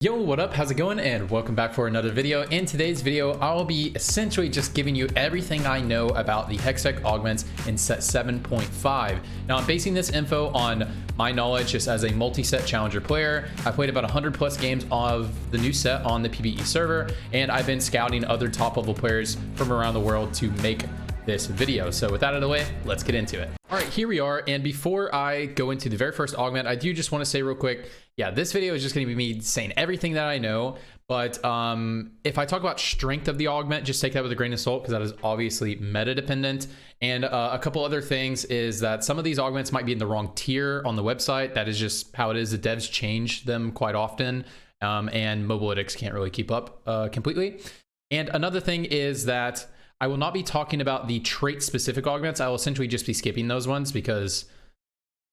Yo, what up? How's it going? And welcome back for another video. In today's video, I'll be essentially just giving you everything I know about the Hextech augments in set 7.5. Now, I'm basing this info on my knowledge just as a multi-set challenger player. I played about 100 plus games of the new set on the PvE server, and I've been scouting other top level players from around the world to make this video. So with that out of the way, let's get into it. All right, here we are. And before I go into the very first augment, I do just want to say real quick, yeah, this video is just going to be me saying everything that I know. But if I talk about strength of the augment, just take that with a grain of salt because that is obviously meta dependent. And a couple other things is that some of these augments might be in the wrong tier on the website. That is just how it is. The devs change them quite often, and Mobalytics can't really keep up completely. And another thing is that I will not be talking about the trait specific augments. I will essentially just be skipping those ones because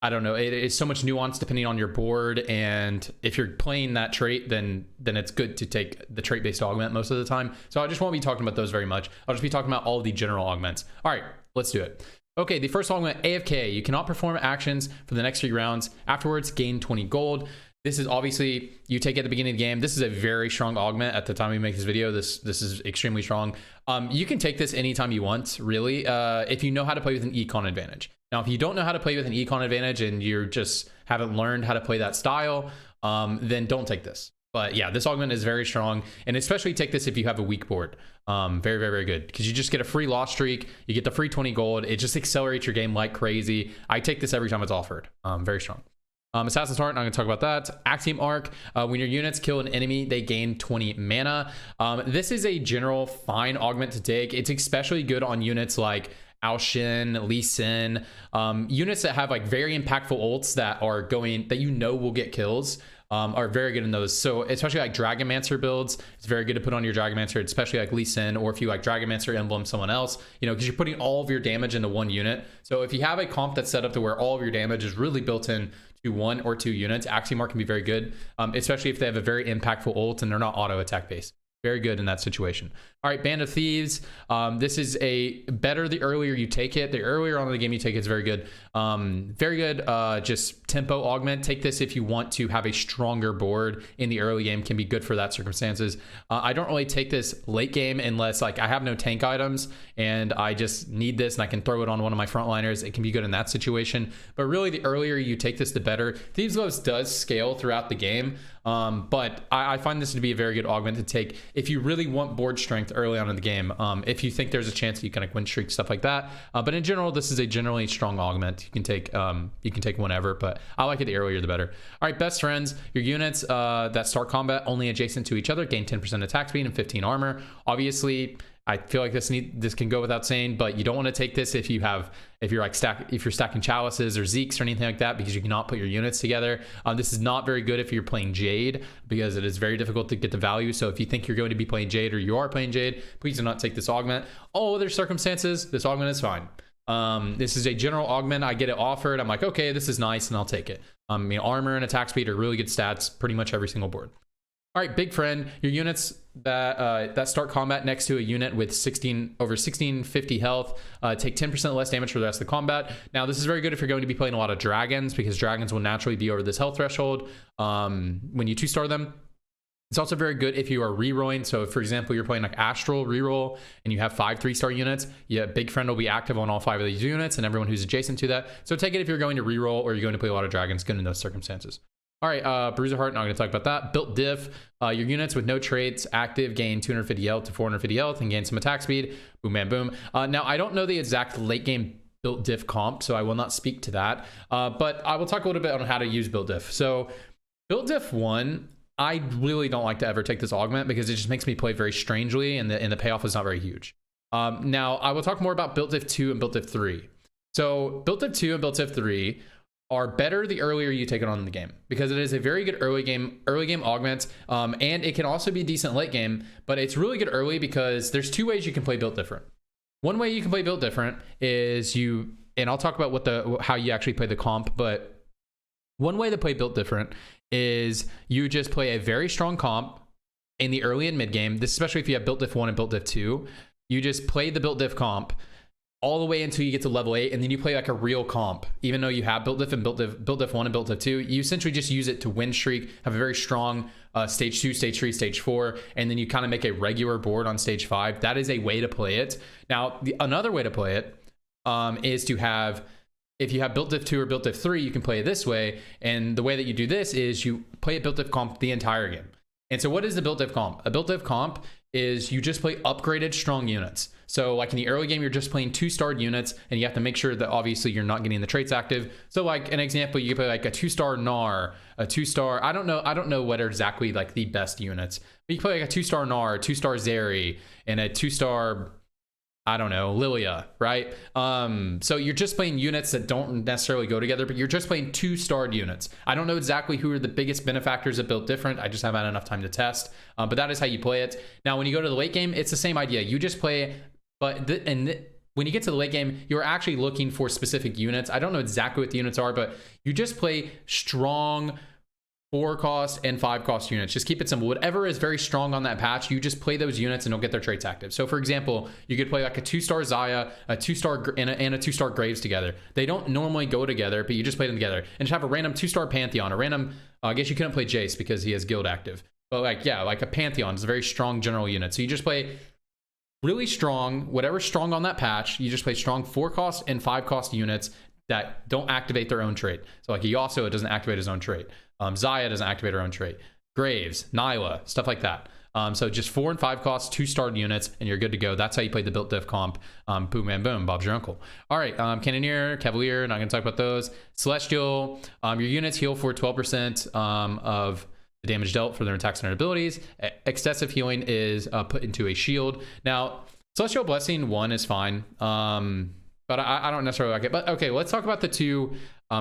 I don't know, it's so much nuance depending on your board, and if you're playing that trait, then it's good to take the trait based augment most of the time. So I just won't be talking about those very much. I'll just be talking about all of the general augments. All right, let's do it. Okay, the first augment, AFK. You cannot perform actions for the next 3 rounds. Afterwards, gain 20 gold. This is obviously, you take it at the beginning of the game. This is a very strong augment at the time we make this video. This is extremely strong. You can take this anytime you want, really, if you know how to play with an econ advantage. Now, if you don't know how to play with an econ advantage and you just haven't learned how to play that style, then don't take this. But yeah, this augment is very strong, and especially take this if you have a weak board. Very, very, very good, because you just get a free loss streak. You get the free 20 gold. It just accelerates your game like crazy. I take this every time it's offered. Very strong. Assassin's Heart, I'm going to talk about that. Axiom Arc, when your units kill an enemy, they gain 20 mana. This is a general fine augment to take. It's especially good on units like Ao Shin, Lee Sin, units that have like very impactful ults that are going, that you know will get kills. Are very good in those. So especially like Dragonmancer builds, it's very good to put on your Dragonmancer, especially like Lee Sin, or if you like Dragonmancer emblem someone else, you know, because you're putting all of your damage into one unit. So if you have a comp that's set up to where all of your damage is really built in to 1 or 2 units, Axiom Arc can be very good, especially if they have a very impactful ult and they're not auto attack based. Very good in that situation. All right, Band of Thieves. This is a better the earlier you take it. The earlier on in the game you take it, it's very good. Very good, just tempo augment. Take this if you want to have a stronger board in the early game. Can be good for that circumstances. I don't really take this late game unless like I have no tank items and I just need this and I can throw it on one of my frontliners. It can be good in that situation. But really, the earlier you take this, the better. Thieves Gloves does scale throughout the game. But I find this to be a very good augment to take if you really want board strength early on in the game. If you think there's a chance that you can like win streak, stuff like that. But in general, this is a generally strong augment. You can take whenever, but I like it the earlier the better. All right, Best Friends. Your units that start combat only adjacent to each other gain 10% attack speed and 15 armor. Obviously, I feel like this can go without saying, but you don't want to take this if you're stacking chalices or zeeks or anything like that, because you cannot put your units together. This is not very good if you're playing Jade, because it is very difficult to get the value. So if you think you're going to be playing Jade or you are playing Jade, please do not take this augment. All other circumstances, this augment is fine. This is a general augment. I get it offered. I'm like, okay, this is nice, and I'll take it. Armor and attack speed are really good stats, pretty much every single board. All right, Big Friend, your units that start combat next to a unit with 1650 health take 10% less damage for the rest of the combat. Now, this is very good if you're going to be playing a lot of dragons, because dragons will naturally be over this health threshold when you 2-star them. It's also very good if you are rerolling. So if, for example, you're playing like Astral reroll and you have 5 3-star units, yeah, Big Friend will be active on all 5 of these units and everyone who's adjacent to that. So take it if you're going to reroll or you're going to play a lot of dragons, good in those circumstances. All right, Bruiser Heart, not going to talk about that. Built Diff, your units with no traits active gain 250 health to 450 health and gain some attack speed. Boom, bam, boom. Now, I don't know the exact late game Built Diff comp, so I will not speak to that. But I will talk a little bit on how to use Built Diff. So Built Diff 1, I really don't like to ever take this augment because it just makes me play very strangely, and the payoff is not very huge. Now, I will talk more about Built Diff 2 and Built Diff 3. So Built Diff 2 and Built Diff 3 are better the earlier you take it on in the game, because it is a very good early game augment, and it can also be decent late game, but it's really good early because there's 2 ways you can play Built Different. One way you can play Built Different is and I'll talk about how you actually play the comp, but one way to play Built Different is you just play a very strong comp in the early and mid game. This, especially if you have Built Diff 1 and Built Diff 2, you just play the Built Diff comp all the way until you get to level 8, and then you play like a real comp. Even though you have Built Diff and Built Diff 1 and Built Diff 2, you essentially just use it to win streak, have a very strong stage 2, stage 3, stage 4, and then you kind of make a regular board on stage 5. That is a way to play it. Now, another way to play it is to have, if you have built diff 2 or built diff 3, you can play it this way. And the way that you do this is you play a built diff comp the entire game. And so what is the built diff comp? A built diff comp is you just play upgraded strong units. So like in the early game, you're just playing 2-starred units, and you have to make sure that obviously you're not getting the traits active. So like an example, you could play like a 2-star Gnar, a 2-star, I don't know what are exactly like the best units, but you play like a 2-star Gnar, a 2-star Zeri, and a 2-star, I don't know, Lilia, right? So you're just playing units that don't necessarily go together, but you're just playing 2-starred units. I don't know exactly who are the biggest benefactors that built different. I just haven't had enough time to test, but that is how you play it. Now, when you go to the late game, it's the same idea. You just play, but when you get to the late game, you're actually looking for specific units. I don't know exactly what the units are, but you just play strong 4-cost and 5-cost units. Just keep it simple. Whatever is very strong on that patch, you just play those units and don't get their traits active. So for example, you could play like a 2-star Xayah, a 2-star and a 2-star Graves together. They don't normally go together, but you just play them together. And just have a random 2-star Pantheon, a random, I guess you couldn't play Jace because he has guild active. But like, yeah, like a Pantheon is a very strong general unit. So you just play really strong, whatever's strong on that patch, you just play strong 4-cost and 5-cost units that don't activate their own trait. So like Yasuo, it doesn't activate his own trait. Xayah doesn't activate her own trait. Graves, Nyla, stuff like that. So just 4 and 5 costs, 2-starred units, and you're good to go. That's how you play the built diff comp. Boom, bam, boom. Bob's your uncle. All right, Cannoneer, Cavalier, not going to talk about those. Celestial, your units heal for 12% of the damage dealt for their attacks and their abilities. Excessive healing is put into a shield. Now, Celestial Blessing 1 is fine, but I don't necessarily like it. But okay, let's talk about the two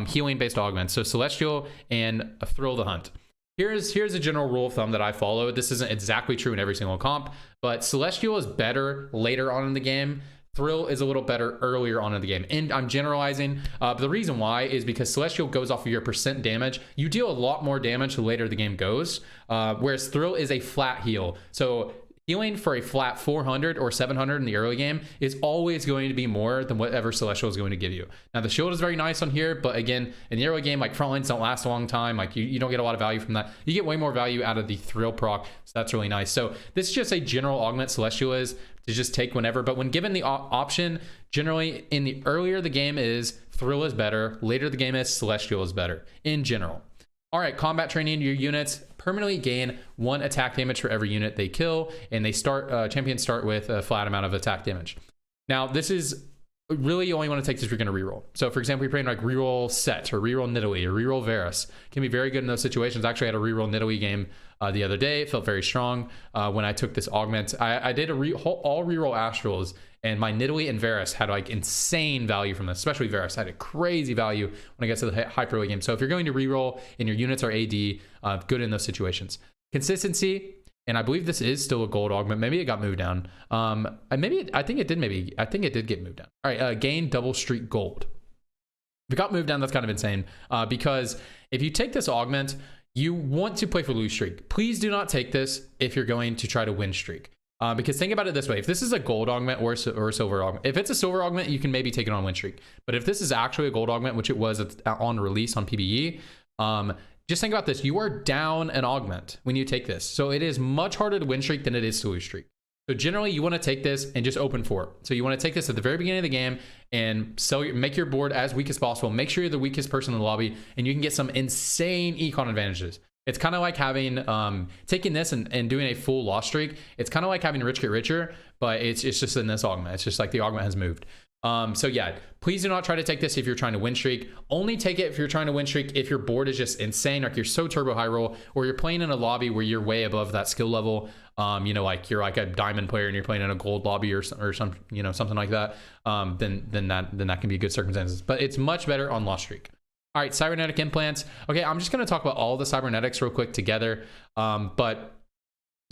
healing-based augments. So Celestial and Thrill the Hunt. Here's a general rule of thumb that I follow. This isn't exactly true in every single comp, but Celestial is better later on in the game. Thrill is a little better earlier on in the game. And I'm generalizing, but the reason why is because Celestial goes off of your percent damage. You deal a lot more damage the later the game goes, whereas Thrill is a flat heal. So healing for a flat 400 or 700 in the early game is always going to be more than whatever Celestial is going to give you. Now, the shield is very nice on here, but again, in the early game, like front lines don't last a long time. Like you don't get a lot of value from that. You get way more value out of the Thrill proc, so that's really nice. So this is just a general augment Celestial is to just take whenever, but when given the option, generally in the earlier the game is, Thrill is better. Later the game is, Celestial is better in general. All right, combat training, your units permanently gain 1 attack damage for every unit they kill, and they start champions start with a flat amount of attack damage. Now, this is really, you only want to take this if you're going to reroll. So for example, you're playing like reroll Set or reroll Nidalee or reroll Varus. Can be very good in those situations. I actually had a reroll Nidalee game the other day. It felt very strong when I took this augment. I did all reroll Astrals, and my Nidalee and Varus had like insane value from this, especially Varus had a crazy value when I get to the hyper early game. So if you're going to reroll and your units are AD, good in those situations. Consistency, and I believe this is still a gold augment. Maybe it got moved down. I think it did get moved down. All right, gain double streak gold. If it got moved down, that's kind of insane because if you take this augment, you want to play for lose streak. Please do not take this if you're going to try to win streak. Because think about it this way. If this is a gold augment or a silver augment, if it's a silver augment, you can maybe take it on win streak. But if this is actually a gold augment, which it was on release on PBE, just think about this. You are down an augment when you take this. So it is much harder to win streak than it is to lose streak. So generally you want to take this and just open for it. So you want to take this at the very beginning of the game and make your board as weak as possible. Make sure you're the weakest person in the lobby and you can get some insane econ advantages. It's kind of like having, taking this and doing a full loss streak. It's kind of like having Rich Get Richer, but it's just in this augment. It's just like the augment has moved. So yeah, please do not try to take this if you're trying to win streak. Only take it if you're trying to win streak if your board is just insane, like you're so turbo high roll, or you're playing in a lobby where you're way above that skill level. You know, like you're like a diamond player and you're playing in a gold lobby or some, you know, something like that. Then that can be good circumstances. But it's much better on loss streak. All right, cybernetic implants. Okay, I'm just going to talk about all the cybernetics real quick together. But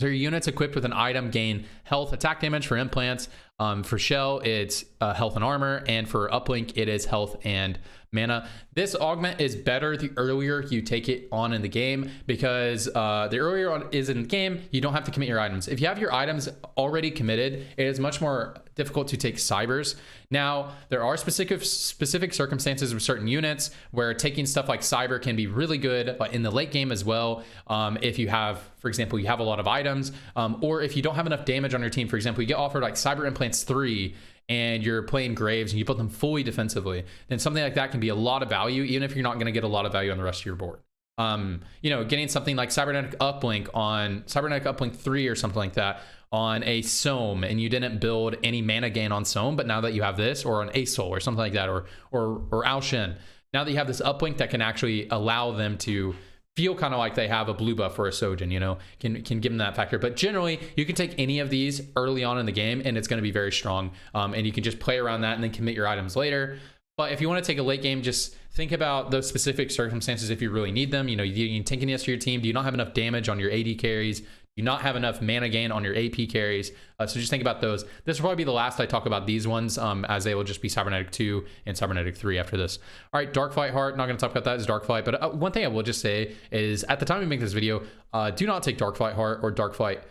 so your units equipped with an item gain health, attack damage for implants. For Shell, it's health and armor, and for Uplink, it is health and mana. This augment is better the earlier you take it on in the game, because the earlier on is in the game, you don't have to commit your items. If you have your items already committed, it is much more difficult to take cybers. Now, there are specific circumstances with certain units where taking stuff like cyber can be really good in the late game as well. If you have, for example, you have a lot of items, or if you don't have enough damage on your team. For example, you get offered like Cyber Implants 3 and you're playing Graves and you put them fully defensively, then something like that can be a lot of value, even if you're not going to get a lot of value on the rest of your board. You know, getting something like Cybernetic Uplink 3 or something like that on a Soam, and you didn't build any mana gain on Soam, but now that you have this, or on Asol or something like that, or Alshin, now that you have this uplink that can actually allow them to feel kind of like they have a blue buff or a Sojin, you know, can give them that factor. But generally, you can take any of these early on in the game, and it's going to be very strong. And you can just play around that and then commit your items later. But if you want to take a late game, just think about those specific circumstances if you really need them. You know, you need tankiness for your team. Do you not have enough damage on your AD carries? Do you not have enough mana gain on your AP carries? So just think about those. This will probably be the last I talk about these ones, as they will just be Cybernetic 2 and Cybernetic 3 after this. All right, Darkflight Heart, not going to talk about that, it's Darkflight. But one thing I will just say is, at the time we make this video, do not take Darkflight Heart or Darkflight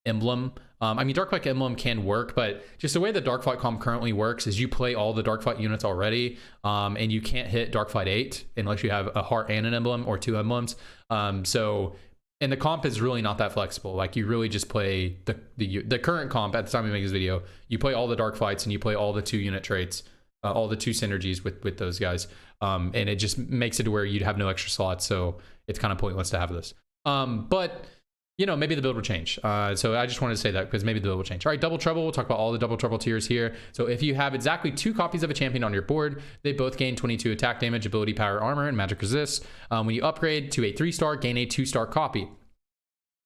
Emblem. I mean, Darkflight Emblem can work, but just the way the Darkflight comp currently works is you play all the Darkflight units already, and you can't hit Darkflight 8 unless you have a heart and an emblem, or 2 emblems. And the comp is really not that flexible. Like, you really just play the current comp at the time we make this video. You play all the dark fights and you play all the 2 unit traits, all the 2 synergies with those guys. And it just makes it to where you'd have no extra slots. So it's kind of pointless to have this. But you know, maybe the build will change. So I just wanted to say that because maybe the build will change. All right, Double Trouble. We'll talk about all the Double Trouble tiers here. So if you have exactly 2 copies of a champion on your board, they both gain 22 attack damage, ability, power, armor, and magic resist. When you upgrade to a 3-star, gain a 2-star copy.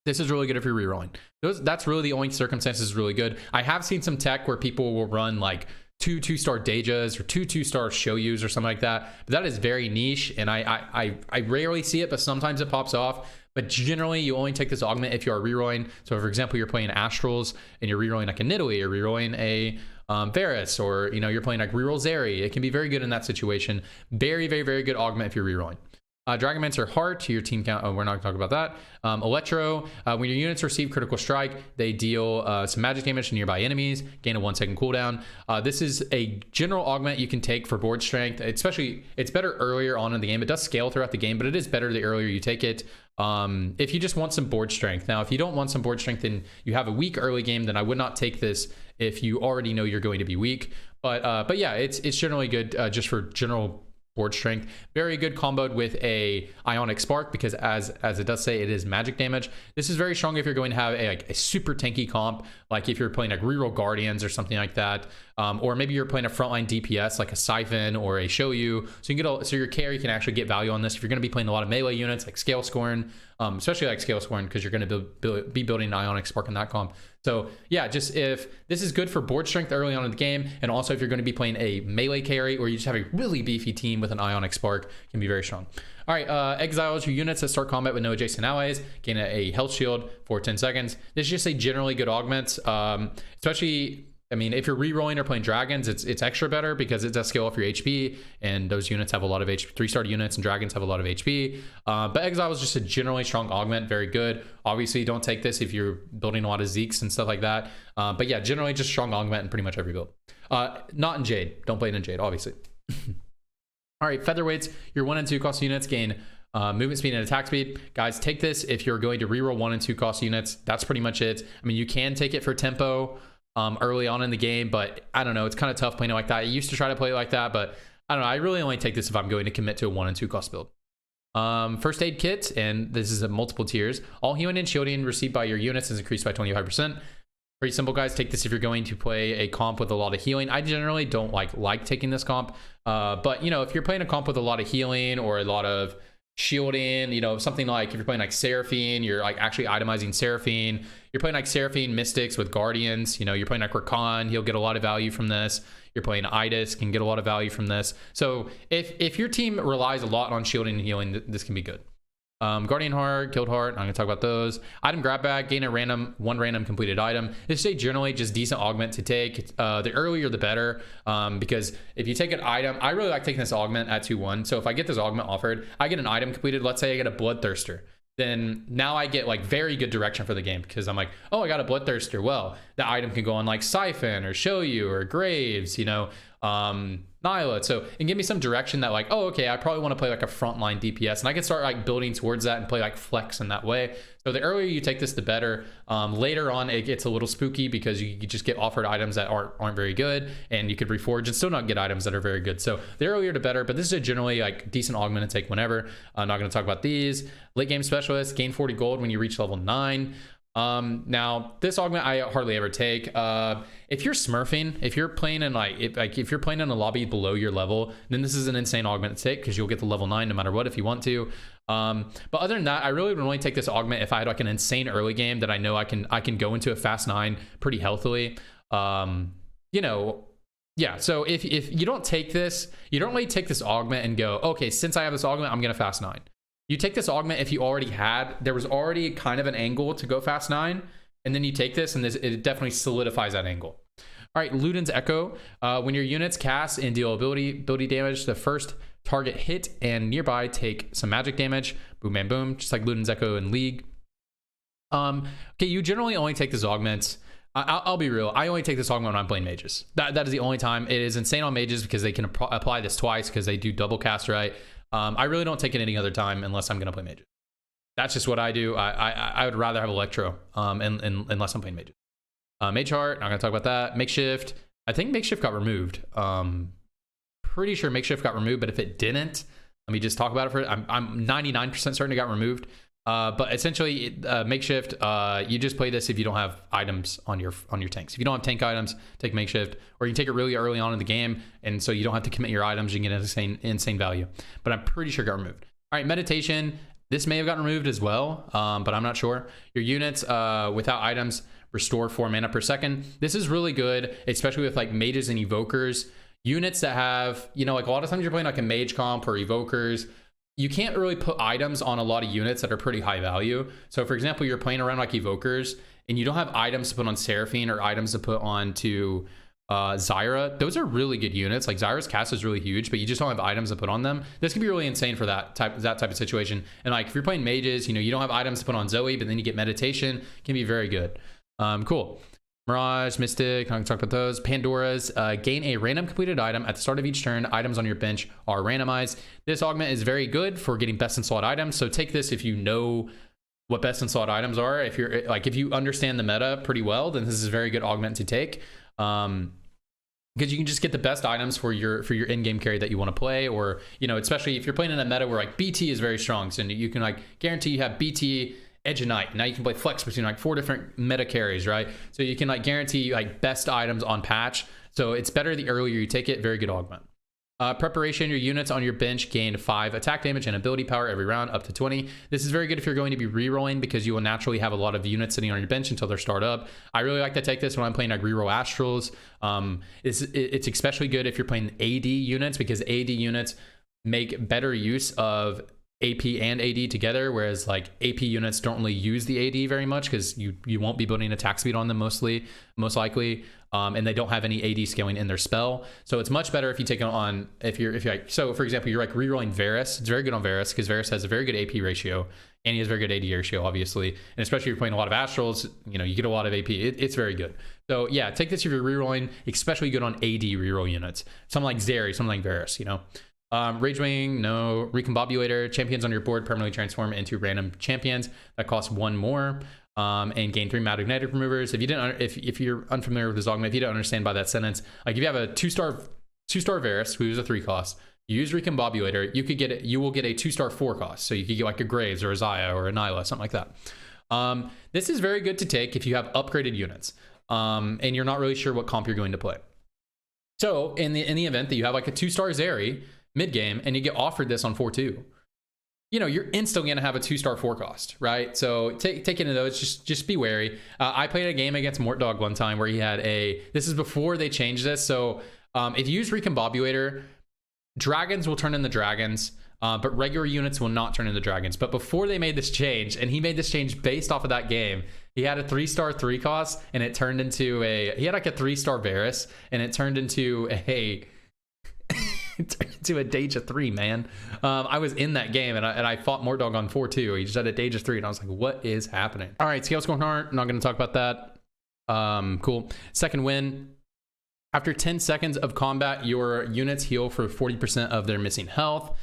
This is really good if you're rerolling. That's really the only circumstances really good. I have seen some tech where people will run like 2 2-star Dejas or 2 2-star Shoyus or something like that. But that is very niche, and I rarely see it, but sometimes it pops off. But generally, you only take this augment if you are rerolling. So, for example, you're playing Astrals and you're rerolling like a Nidalee, or rerolling a Varus, or you know, you're playing like reroll Zeri. It can be very good in that situation. Very, very, very good augment if you're rerolling. Dragonments are heart to your team count. Oh, we're not going to talk about that. Electro, when your units receive critical strike, they deal some magic damage to nearby enemies, gain a 1-second cooldown. This is a general augment you can take for board strength. Especially, it's better earlier on in the game. It does scale throughout the game, but it is better the earlier you take it. If you just want some board strength. Now, if you don't want some board strength and you have a weak early game, then I would not take this if you already know you're going to be weak. But yeah, it's generally good just for general board strength. Very good comboed with a Ionic Spark, because as it does say, it is magic damage. This is very strong if you're going to have a super tanky comp, like if you're playing like reroll Guardians or something like that, or maybe you're playing a frontline DPS like a Siphon or a Shoyu. So you can so your carry can actually get value on this if you're going to be playing a lot of melee units like Scale Scorn, especially like Scale Scorn, because you're going to be building an Ionic Spark in that comp. So yeah, just if this is good for board strength early on in the game, and also if you're going to be playing a melee carry, or you just have a really beefy team with an Ionic Spark, can be very strong. All right, exiles your units that start combat with no adjacent allies, gain a health shield for 10 seconds. This is just a generally good augment, especially, I mean, if you're re-rolling or playing dragons, it's extra better because it does scale off your HP, and those units have a lot of HP. 3-star units and dragons have a lot of HP. But exile is just a generally strong augment, very good. Obviously, don't take this if you're building a lot of Zeeks and stuff like that. But yeah, generally just strong augment in pretty much every build. Not in Jade. Don't play it in Jade, obviously. All right, featherweights. Your 1 and 2 cost units gain movement speed and attack speed. Guys, take this if you're going to reroll 1 and 2 cost units. That's pretty much it. I mean, you can take it for tempo early on in the game, but I don't know, it's kind of tough playing it like that. I used to try to play it like that, but I don't know, I really only take this if I'm going to commit to a 1 and 2 cost build. First aid kit, and this is at multiple tiers. All healing and shielding received by your units is increased by 25%. Pretty simple, guys. Take this if you're going to play a comp with a lot of healing. I generally don't like taking this comp, but you know, if you're playing a comp with a lot of healing or a lot of shielding, you know, something like if you're playing like Seraphine, you're like actually itemizing Seraphine. You're playing like Seraphine Mystics with Guardians, you know, you're playing like Rakan, he'll get a lot of value from this. You're playing Idis, can get a lot of value from this. So if your team relies a lot on shielding and healing, this can be good. Guardian Heart, Guild Heart, I'm gonna talk about those. Item grab bag, gain one random completed item. This is generally just decent augment to take. The earlier the better, because if you take an item, I really like taking this augment at 2-1. So if I get this augment offered, I get an item completed. Let's say I get a Bloodthirster. Then now I get like very good direction for the game, because I'm like, oh, I got a Bloodthirster. Well, the item can go on like Siphon or Show You or Graves, you know, Nyla. So and give me some direction that like, oh, okay, I probably want to play like a frontline DPS, and I can start like building towards that and play like flex in that way. So the earlier you take this, the better. Later on, it gets a little spooky because you just get offered items that aren't very good, and you could reforge and still not get items that are very good. So the earlier the better, but this is a generally like decent augment to take whenever. I'm not going to talk about these. Late game specialist, gain 40 gold when you reach level 9. Now this augment I hardly ever take. If you're smurfing, if you're playing in if you're playing in a lobby below your level, then this is an insane augment to take, because you'll get the level 9 no matter what if you want to. But other than that, I really would only take this augment if I had like an insane early game that I know I can go into a fast 9 pretty healthily. You know, yeah, so if you don't take this, you don't really take this augment and go, okay, since I have this augment, I'm gonna fast 9. You take this augment if you already there was already kind of an angle to go fast 9, and then you take this, and it definitely solidifies that angle. All right, Luden's Echo. When your units cast and deal ability damage, the first target hit and nearby take some magic damage. Boom, bam, boom, just like Luden's Echo in League. Okay, you generally only take this augment. I'll be real. I only take this augment when I'm playing mages. That is the only time. It is insane on mages because they can apply this twice because they do double cast, right? I really don't take it any other time unless I'm going to play mages. That's just what I do. I would rather have Electro unless I'm playing mages. Mage Heart, I'm going to talk about that. Makeshift. I think Makeshift got removed. Pretty sure Makeshift got removed, but if it didn't, let me just talk about it for I'm 99% certain it got removed. But essentially, Makeshift, you just play this if you don't have items on your tanks. If you don't have tank items, take Makeshift, or you can take it really early on in the game, and so you don't have to commit your items. You can get an insane value. But I'm pretty sure it got removed. All right, Meditation. This may have gotten removed as well, but I'm not sure. Your units without items restore 4 mana per second. This is really good, especially with like mages and evokers. Units that have, you know, like a lot of times you're playing like a mage comp or evokers. You can't really put items on a lot of units that are pretty high value. So for example, you're playing around like evokers and you don't have items to put on Seraphine or items to put on to Zyra. Those are really good units. Like Zyra's cast is really huge, but you just don't have items to put on them. This can be really insane for that type of situation. And like if you're playing mages, you know, you don't have items to put on Zoe, but then you get meditation, can be very good. Cool. Mirage, Mystic, I can talk about those. Pandora's, gain a random completed item at the start of each turn. Items on your bench are randomized. This augment is very good for getting best in slot items. So take this if you know what best in slot items are. If you're like, if you understand the meta pretty well, then this is a very good augment to take. Because you can just get the best items for your in-game carry that you want to play, or, you know, especially if you're playing in a meta where like BT is very strong. So you can like guarantee you have BT, Edge of Night. Now you can play flex between like 4 different meta carries, right? So you can like guarantee like best items on patch. So it's better the earlier you take it. Very good augment. Preparation, your units on your bench gain 5 attack damage and ability power every round up to 20. This is very good if you're going to be rerolling, because you will naturally have a lot of units sitting on your bench until they're start up. I really like to take this when I'm playing like reroll Astrals. It's especially good if you're playing AD units, because AD units make better use of AP and AD together, whereas like AP units don't really use the AD very much because you won't be building attack speed on them most likely, and they don't have any AD scaling in their spell. So it's much better if you take it on if you're like, so for example, you're like rerolling Varus. It's very good on Varus because Varus has a very good AP ratio and he has very good AD ratio, obviously, and especially if you're playing a lot of Astrals, you know, you get a lot of AP. It's very good. So yeah, take this if you're rerolling, especially good on AD reroll units, something like Zeri, something like Varus, you know. Ragewing, no. Recombobulator, champions on your board permanently transform into random champions that cost 1 more, and gain 3 magnetic removers. If you're unfamiliar with this augment, if you don't understand by that sentence, like if you have a 2-star Varus who's a 3 cost, you use Recombobulator, you will get a 2-star 4 cost. So you could get like a Graves or a Zaya or a Nyla, something like that. This is very good to take if you have upgraded units, and you're not really sure what comp you're going to play. So in the event that you have like a 2-star Zeri mid-game and you get offered this on 4-2, you know, you're instantly going to have a 2-star 4 cost, right? So take into those, just be wary. I played a game against Mort Dog one time where he had this is before they changed this. So if you use Recombobulator, dragons will turn into dragons, but regular units will not turn into dragons. But before they made this change, and he made this change based off of that game, he had a 3-star 3 cost, and it turned into he had like a 3-star Varus, and it turned into a to a Daija 3, man. I was in that game, and I fought Mortdog on 4-2. He just had a Daija 3, and I was like, what is happening? All right, scales going hard. I'm not going to talk about that. Cool. Second win. After 10 seconds of combat, your units heal for 40% of their missing health.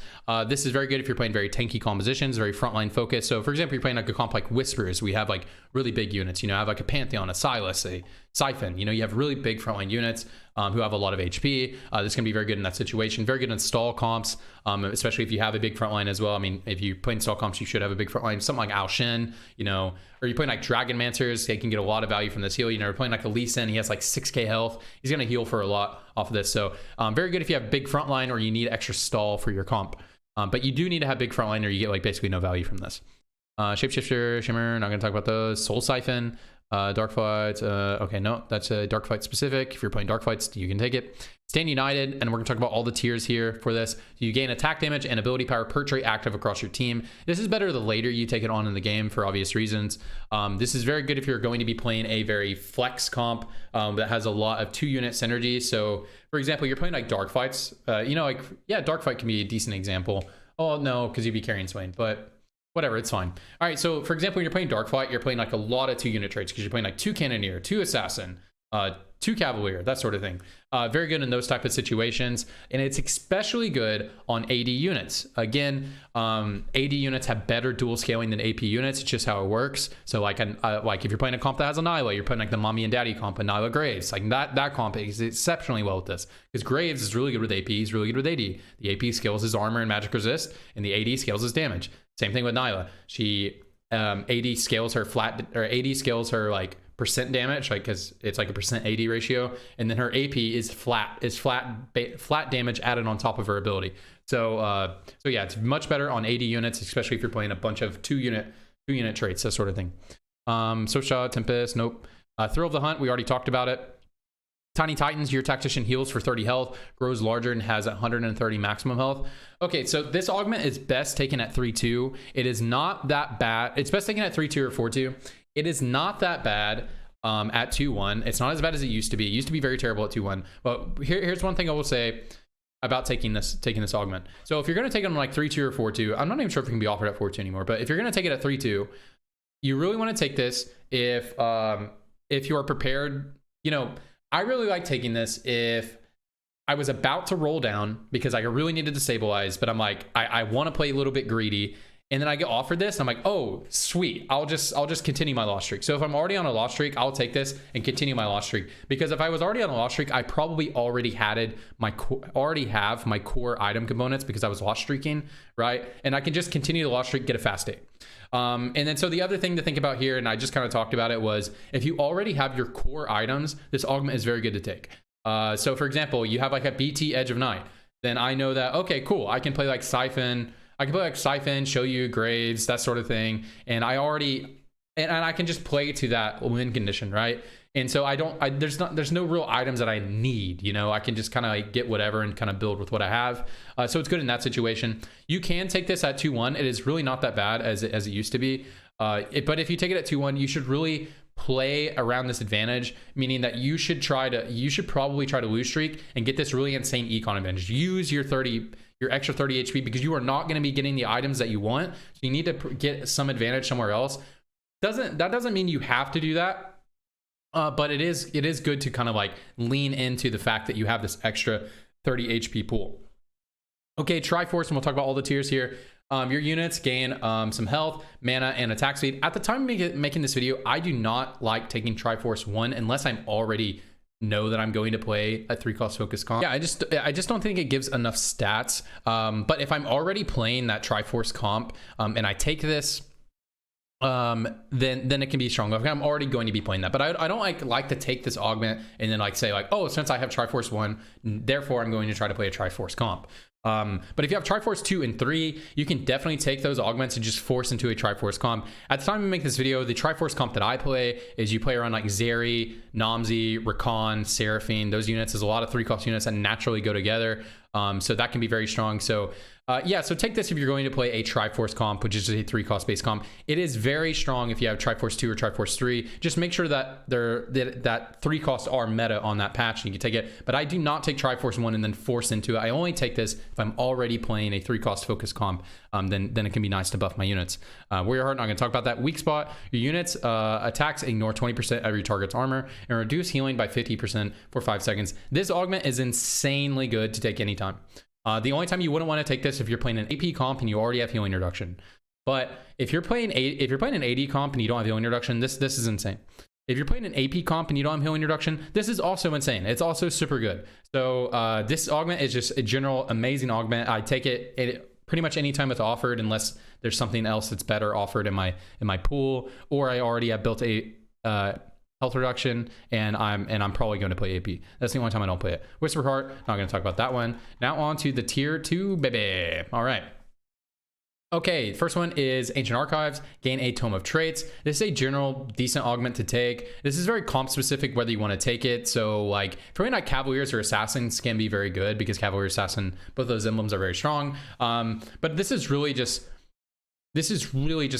This is very good if you're playing very tanky compositions, very frontline focus. So for example, you're playing like a comp like Whisperers. We have like really big units, have like a Pantheon, a Silas, a Siphon. You have really big frontline units who have a lot of HP. This can be very good in that situation. Very good in stall comps, especially if you have a big frontline as well. I mean, if you play in stall comps, you should have a big frontline. Something like Ao Shen, or you're playing like Dragon Mancers, they can get a lot of value from this heal. You're playing like a Lee Sin, he has like 6k health. He's going to heal for a lot off of this. So very good if you have big frontline or you need extra stall for your comp. But you do need to have big frontline or you get like basically no value from this. Shapeshifter, Shimmer, not going to talk about those. Soul Siphon, Dark Fights. Okay, no, that's a Dark Fight specific. If you're playing Dark Fights, you can take it. Stand United, and we're going to talk about all the tiers here for this. You gain attack damage and ability power per trait active across your team. This is better the later you take it on in the game for obvious reasons. This is very good if you're going to be playing a very flex comp that has a lot of 2-unit synergy. So, for example, you're playing like Dark Fights. Dark Fight can be a decent example. Oh, no, because you'd be carrying Swain, but whatever, it's fine. All right, so for example, when you're playing Dark Fight, you're playing like a lot of 2-unit traits because you're playing like 2 Cannoneer, 2 Assassin, 2 Cavalier, that sort of thing. Very good in those type of situations, and it's especially good on AD units. Again, AD units have better dual scaling than AP units. It's just how it works. So like if you're playing a comp that has a Nyla, you're playing like the mommy and daddy comp, and Nyla Graves, like that comp is exceptionally well with this because Graves is really good with AP, he's really good with AD. The AP scales his armor and magic resist, and the AD scales his damage. Same thing with Nyla. She AD scales her AD scales her like percent damage, like because it's like a percent AD ratio, and then her AP is flat damage added on top of her ability. So yeah, it's much better on AD units, especially if you're playing a bunch of 2-unit traits, that sort of thing. Sosha, Tempest, nope. Thrill of the Hunt, we already talked about it. Tiny Titans, your tactician heals for 30 health, grows larger, and has 130 maximum health. Okay, so this augment is best taken at 3-2. It is not that bad. It's best taken at 3-2 or 4-2. It is not that bad at 2-1. It's not as bad as it used to be. It used to be very terrible at 2-1. But here's one thing I will say about taking this augment. So if you're going to take it on like 3-2 or 4-2, I'm not even sure if it can be offered at 4-2 anymore. But if you're going to take it at 3-2, you really want to take this if you are prepared. I really like taking this if I was about to roll down because I really needed to stabilize, but I'm like, I want to play a little bit greedy. And then I get offered this, and I'm like, oh, sweet. I'll just continue my loss streak. So if I'm already on a loss streak, I'll take this and continue my loss streak. Because if I was already on a loss streak, I probably already have my core item components because I was loss streaking, right? And I can just continue the loss streak, get a fast state. And then so the other thing to think about here, and I just kind of talked about it, was if you already have your core items, this augment is very good to take. So for example, you have like a BT Edge of Night. Then I know that, okay, cool. I can play like Siphon. I can play like Siphon, show you Graves, that sort of thing. And I can just play to that win condition, right? And so there's no real items that I need, I can just kind of like get whatever and kind of build with what I have. So it's good in that situation. You can take this at 2-1. It is really not that bad as it used to be. But if you take it at 2-1, you should really play around this advantage, meaning that you should probably try to lose streak and get this really insane econ advantage. Use your extra 30 HP because you are not going to be getting the items that you want. So you need to get some advantage somewhere else. That doesn't mean you have to do that. But it is good to kind of like lean into the fact that you have this extra 30 HP pool. Okay, Triforce, and we'll talk about all the tiers here. Your units gain some health, mana, and attack speed. At the time of making this video, I do not like taking Triforce 1 unless I'm already know that I'm going to play a 3-cost focus comp. Yeah, I just don't think it gives enough stats. But if I'm already playing that Triforce comp and I take this, then it can be strong. I'm already going to be playing that, but I don't like to take this augment and then like say like, oh, since I have Triforce 1, therefore I'm going to try to play a Triforce comp. But if you have Triforce 2 and 3, you can definitely take those augments and just force into a Triforce comp. At the time we make this video, the Triforce comp that I play is you play around like Zeri, Namzi, Rakan, Seraphine. Those units, there's a lot of 3-cost units that naturally go together. So that can be very strong. So yeah, so take this if you're going to play a Triforce comp, which is a 3-cost base comp. It is very strong if you have Triforce 2 or Triforce 3. Just make sure that that 3 costs are meta on that patch, and you can take it. But I do not take Triforce 1 and then force into it. I only take this if I'm already playing a 3-cost focus comp. Then it can be nice to buff my units. Warrior Heart, not going to talk about that. Weak spot, your units attacks ignore 20% of your target's armor and reduce healing by 50% for 5 seconds. This augment is insanely good to take anytime. The only time you wouldn't want to take this if you're playing an AP comp and you already have healing reduction. But if you're playing an AD comp and you don't have healing reduction, this is insane. If you're playing an AP comp and you don't have healing reduction, this is also insane. It's also super good. So this augment is just a general amazing augment. I take it pretty much anytime it's offered, unless there's something else that's better offered in my pool, or I already have built a health reduction, and I'm probably going to play AP. That's the only time I don't play it. Whisper Heart, not going to talk about that one. Now on to the tier 2, baby. All right. Okay, first one is Ancient Archives. Gain a Tome of Traits. This is a general decent augment to take. This is very comp specific whether you want to take it. So like probably not Cavaliers or Assassins can be very good, because Cavalier, Assassin, both those emblems are very strong. But this is really just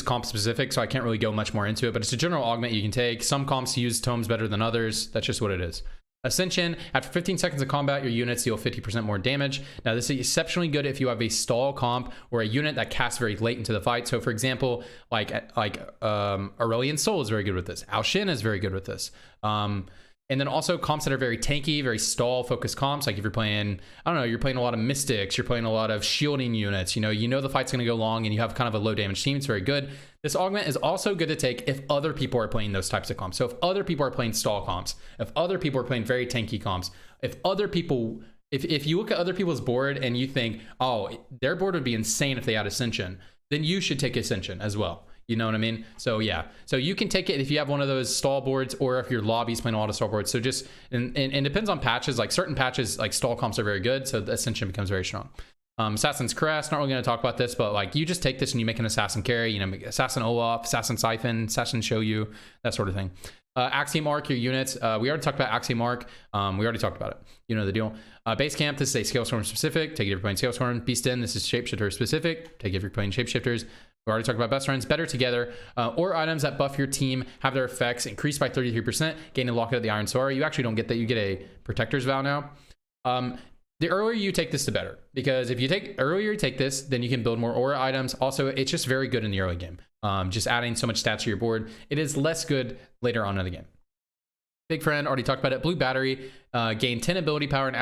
comp specific, so I can't really go much more into it, but it's a general augment you can take. Some comps use tomes better than others. That's just what it is. Ascension, after 15 seconds of combat, your units deal 50% more damage. Now, this is exceptionally good if you have a stall comp or a unit that casts very late into the fight. So, for example, like Aurelian Soul is very good with this. Ao Shin is very good with this. And then also comps that are very tanky, very stall focused comps. Like if you're playing, I don't know, you're playing a lot of mystics, you're playing a lot of shielding units, you know the fight's going to go long and you have kind of a low damage team. It's very good. This augment is also good to take if other people are playing those types of comps. So if other people are playing stall comps, if other people are playing very tanky comps, if you look at other people's board and you think, oh, their board would be insane if they had Ascension, then you should take Ascension as well. You know what I mean? So yeah, so you can take it if you have one of those stall boards, or if your lobby's playing a lot of stall boards. So just, and it depends on patches. Like certain patches, like stall comps are very good, so the Ascension becomes very strong. Assassin's Crest, not really going to talk about this, but like you just take this and you make an Assassin carry, Assassin Olaf, Assassin Siphon, Assassin Shoyu, that sort of thing. Axiom Arc, your units. We already talked about Axiom Arc. We already talked about it. You know the deal. Base Camp, this is a Scale Storm specific. Take it if you're playing Scale Storm. Beast Den, this is Shapeshifter specific. Take it if you're playing Shapeshifters. We already talked about best friends, better together, or items that buff your team have their effects increased by 33%, gain a locket of the Iron Sword. You actually don't get that. You get a Protector's Vow now. The earlier you take this, the better, because if you take this, then you can build more aura items. Also, it's just very good in the early game. Just adding so much stats to your board. It is less good later on in the game. Big Friend, already talked about it. Blue Battery, gain 10 ability power, and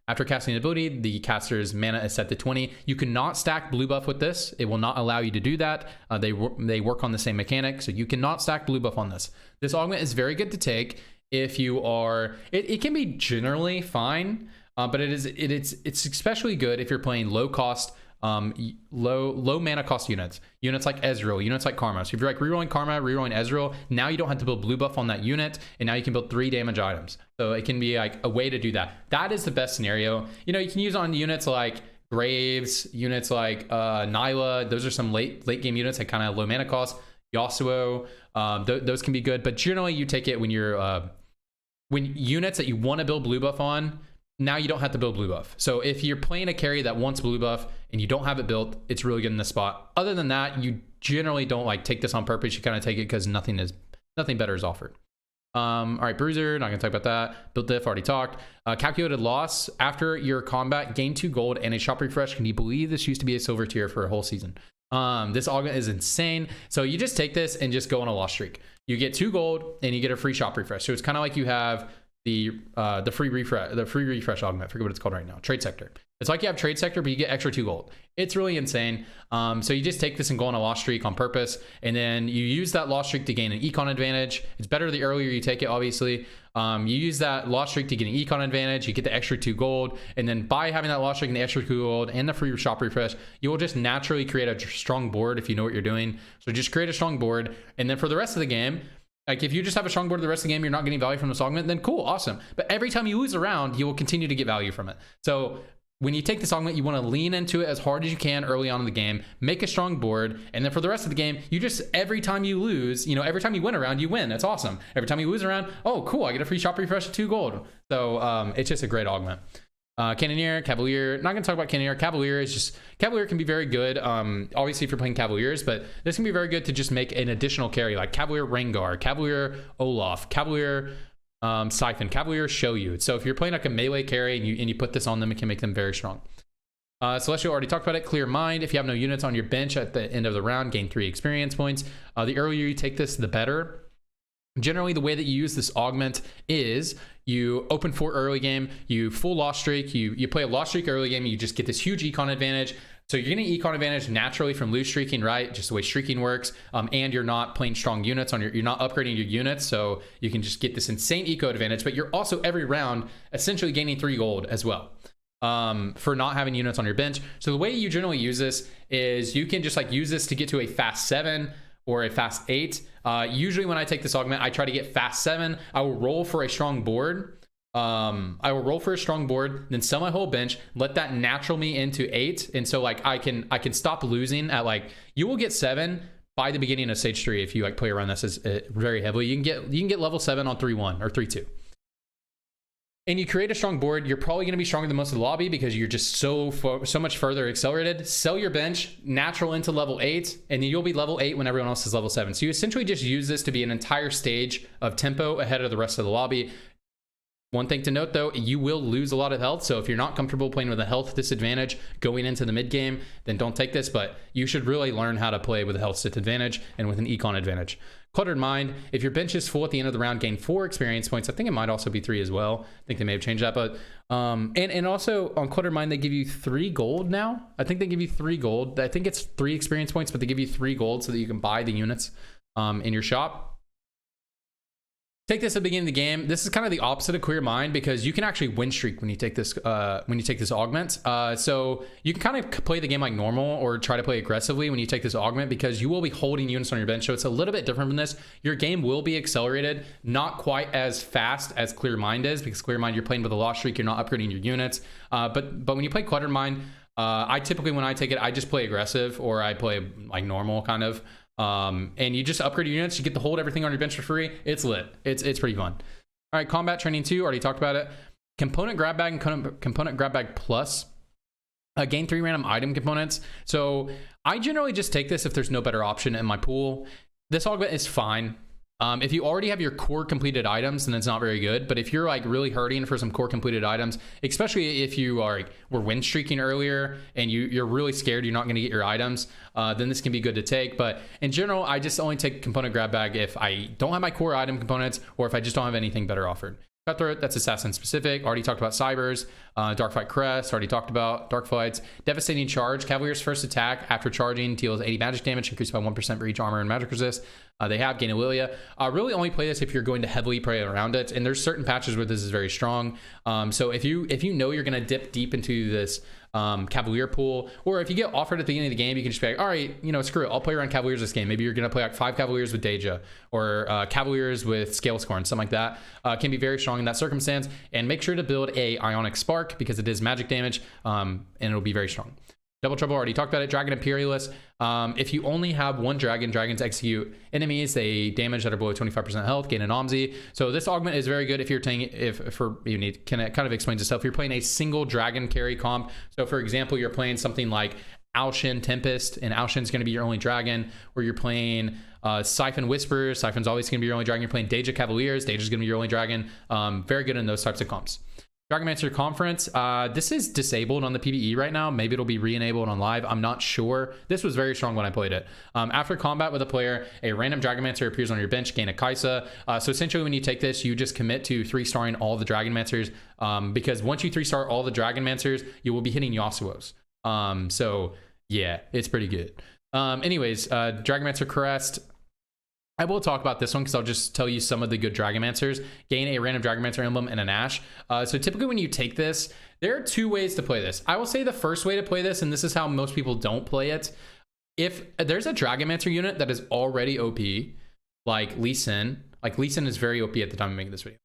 after casting an ability, the caster's mana is set to 20. You cannot stack blue buff with this. It will not allow you to do that. They work on the same mechanic, so you cannot stack blue buff on this. This augment is very good to take if you are. It can be generally fine, but it's especially good if you're playing low cost, low mana cost units like Ezreal, units like Karma. So if you're like rerolling Karma, rerolling Ezreal, now you don't have to build blue buff on that unit, and now you can build 3 damage items. So it can be like a way to do that. That is the best scenario. You can use on units like Graves, units like Nyla. Those are some late game units that kind of have low mana cost. Yasuo, those can be good, but generally you take it when you're when units that you want to build blue buff on. Now you don't have to build blue buff. So if you're playing a carry that wants blue buff and you don't have it built, it's really good in this spot. Other than that, you generally don't like take this on purpose. You kind of take it because nothing better is offered. All right, Bruiser, not gonna talk about that. Build diff, already talked. Calculated loss, after your combat, gain 2 gold and a shop refresh. Can you believe this used to be a silver tier for a whole season? This augment is insane. So you just take this and just go on a loss streak. You get 2 gold and you get a free shop refresh. So it's kind of like you have the free refresh augment. I forget what it's called right now. Trade sector. It's like you have trade sector, but you get extra 2 gold. It's really insane. So you just take this and go on a loss streak on purpose, and then you use that loss streak to gain an econ advantage. It's better the earlier you take it, obviously. You use that loss streak to get an econ advantage. You get the extra 2 gold, and then by having that loss streak and the extra 2 gold and the free shop refresh, you will just naturally create a strong board if you know what you're doing. So just create a strong board, and then for the rest of the game, like if you just have a strong board the rest of the game, you're not getting value from this augment, then cool, awesome. But every time you lose a round, you will continue to get value from it. So when you take this augment, you want to lean into it as hard as you can early on in the game, make a strong board, and then for the rest of the game, you just, every time you lose, every time you win a round, you win. That's awesome. Every time you lose a round, oh cool, I get a free shop refresh of 2 gold. So it's just a great augment. Cannoneer, Cavalier. Not gonna talk about Cannoneer. Cavalier is just, Cavalier can be very good. Obviously if you're playing Cavaliers, but this can be very good to just make an additional carry, like Cavalier Rengar, Cavalier Olaf, Cavalier Siphon, Cavalier Shoyu. So if you're playing like a melee carry and you put this on them, it can make them very strong. Celestial, already talked about it. Clear Mind. If you have no units on your bench at the end of the round, gain 3 experience points. The earlier you take this, the better. Generally, the way that you use this augment is you open 4 early game, you full loss streak, you play a loss streak early game, you just get this huge econ advantage. So you're getting econ advantage naturally from lose streaking, right? Just the way streaking works. And you're not playing strong units on you're not upgrading your units, so you can just get this insane eco advantage, but you're also every round essentially gaining 3 gold as well. For not having units on your bench. So the way you generally use this is you can just like use this to get to a fast 7 or a fast 8. Usually when I take this augment, I try to get fast 7. I will roll for a strong board. Then sell my whole bench, let that natural me into 8. And so like I can stop losing at like, you will get 7 by the beginning of stage 3 if you like play around this as very heavily. You can get level 7 on 3-1 or 3-2. And you create a strong board, you're probably going to be stronger than most of the lobby because you're just so much further accelerated. Sell your bench, natural into level 8, and then you'll be level 8 when everyone else is level 7. So you essentially just use this to be an entire stage of tempo ahead of the rest of the lobby. One thing to note though, you will lose a lot of health. So if you're not comfortable playing with a health disadvantage going into the mid game, then don't take this, but you should really learn how to play with a health disadvantage and with an econ advantage. Cluttered Mind, if your bench is full at the end of the round, gain 4 experience points. I think it might also be 3 as well. I think they may have changed that, but and also on Cluttered Mind, they give you 3 gold now. I think they give you 3 gold. I think it's 3 experience points, but they give you 3 gold so that you can buy the units in your shop. Take this at the beginning of the game. This is kind of the opposite of Clear Mind because you can actually win streak when you take this augment. So you can kind of play the game like normal or try to play aggressively when you take this augment because you will be holding units on your bench. So it's a little bit different from this. Your game will be accelerated, not quite as fast as Clear Mind is because Clear Mind you're playing with a loss streak, you're not upgrading your units. But when you play Cluttered Mind, I typically when I take it, I just play aggressive or I play like normal kind of. And you just upgrade your units, you get to hold everything on your bench for free. It's lit. It's pretty fun. All right, combat training 2, already talked about it. Component grab bag and component grab bag plus. Gain 3 random item components. So I generally just take this if there's no better option in my pool. This augment is fine. If you already have your core completed items, then it's not very good. But if you're like really hurting for some core completed items, especially if you were win streaking earlier and you're really scared you're not going to get your items, then this can be good to take. But in general, I just only take component grab bag if I don't have my core item components or if I just don't have anything better offered. Cutthroat, that's assassin specific. Already talked about Cybers. Darkfight Crest, already talked about Dark Fights. Devastating Charge, Cavalier's first attack after charging deals 80 magic damage, increased by 1% for each armor and magic resist. They have Gain Aurelia. Really only play this if you're going to heavily play around it, and there's certain patches where this is very strong. So if you know you're going to dip deep into this Cavalier pool, or if you get offered at the beginning of the game, you can just be like, all right, screw it, I'll play around Cavaliers this game. Maybe you're going to play like 5 Cavaliers with Deja or Cavaliers with Scale Scorn, something like that. Can be very strong in that circumstance. And make sure to build a Ionic Spark because it is magic damage, and it'll be very strong. Double Trouble, already talked about it. Dragon Imperialist. If you only have 1 dragon, dragons execute enemies. They damage that are below 25% health, gain an OMZ. So this augment is very good if you're taking it, kind of explains itself. If you're playing a single dragon carry comp. So for example, you're playing something like Alshin Tempest, and Alshin's going to be your only dragon, or you're playing Siphon Whispers. Siphon's always going to be your only dragon. You're playing Deja Cavaliers. Deja's going to be your only dragon. Very good in those types of comps. Dragonmancer Conference, this is disabled on the PvE right now. Maybe it'll be re-enabled on live. I'm not sure. This was very strong when I played it. After combat with a player, a random Dragonmancer appears on your bench, gain a Kaisa. So essentially when you take this, you just commit to 3-starring all the Dragonmancers, because once you 3-star all the Dragonmancers, you will be hitting Yasuo's. So yeah, it's pretty good. Anyways, Dragonmancer Crest. I will talk about this one because I'll just tell you some of the good Dragonmancers. Gain a random Dragonmancer emblem and an Ash. So typically when you take this, there are 2 ways to play this. I will say the first way to play this, and this is how most people don't play it. If there's a Dragonmancer unit that is already OP, like Lee Sin is very OP at the time of making this video.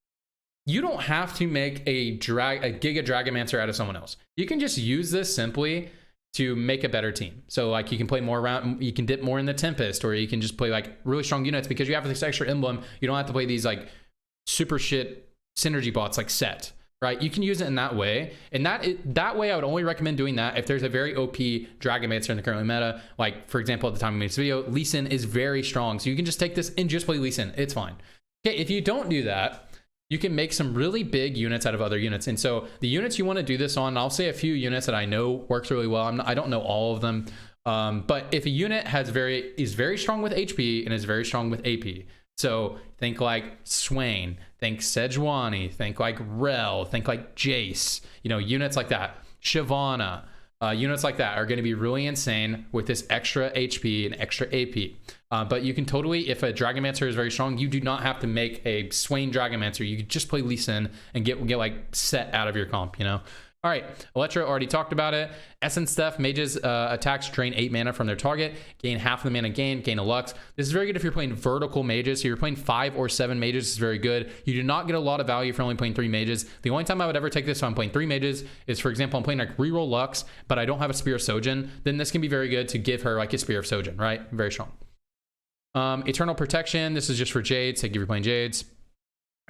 You don't have to make a Giga Dragonmancer out of someone else. You can just use this simply to make a better team. So like you can play more around, you can dip more in the Tempest, or you can just play like really strong units because you have this extra emblem. You don't have to play these like super shit synergy bots like Set, right? You can use it in that way. And that way I would only recommend doing that if there's a very OP Dragonmancer in the current meta. Like, for example, at the time we made this video, Lee Sin is very strong. So you can just take this and just play Lee Sin. It's fine. Okay, if you don't do that, you can make some really big units out of other units. And so the units you want to do this on, I'll say a few units that I know works really well. I don't know all of them. But if a unit is very strong with HP and is very strong with AP, so think like Swain, think Sejuani, think like Rel, think like Jace, you know, units like that. Shyvana, units like that are going to be really insane with this extra HP and extra AP. But you can totally, if a Dragonmancer is very strong, you do not have to make a Swain Dragonmancer. You can just play Lee Sin and get like set out of your comp, you know? All right, Electro, already talked about it. Essence Theft, mages attacks drain 8 mana from their target, gain half the mana gain a Lux. This is very good if you're playing vertical mages. So you're playing 5 or 7 mages, is very good. You do not get a lot of value for only playing 3 mages. The only time I would ever take this if I'm playing 3 mages is, for example, I'm playing like reroll Lux, but I don't have a Spear of Sojin. Then this can be very good to give her like a Spear of Sojin, right? Very strong. Eternal Protection, this is just for Jades, like if you're playing Jades.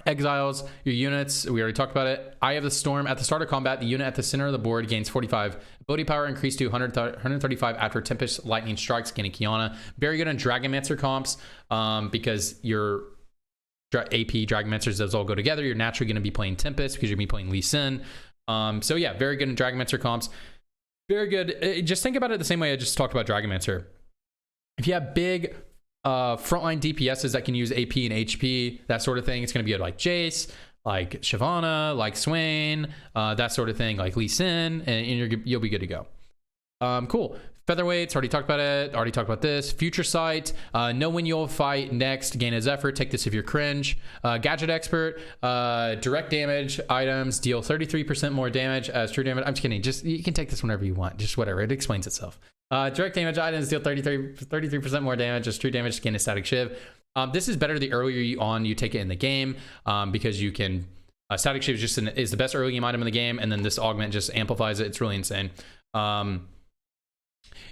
Exiles, your units, we already talked about it. Eye of the Storm, at the start of combat, the unit at the center of the board gains 45 ability power, increased to 135 after Tempest Lightning strikes, gaining Kiana. Very good on Dragonmancer comps, because your AP Dragonmancers, those all go together. You're naturally going to be playing Tempest because you're going to be playing Lee Sin. So yeah, very good in Dragonmancer comps. Very good. Just think about it the same way I just talked about Dragonmancer. If you have big frontline DPSs that can use AP and HP, that sort of thing, it's going to be good like Jace, like Shyvana, like Swain, that sort of thing, like Lee Sin, and you'll be good to go. Cool. Featherweights, already talked about it, already talked about this. Future Sight, know when you'll fight next, gain his effort, take this if you're cringe. Gadget Expert, direct damage items deal 33% more damage as true damage. I'm just kidding, just you can take this whenever you want, just whatever, it explains itself. Direct damage items deal 33% more damage as true damage, gain a static shiv. This is better the earlier you take it in the game, because you can, static shiv is the best early game item in the game, and then this augment just amplifies it. It's really insane.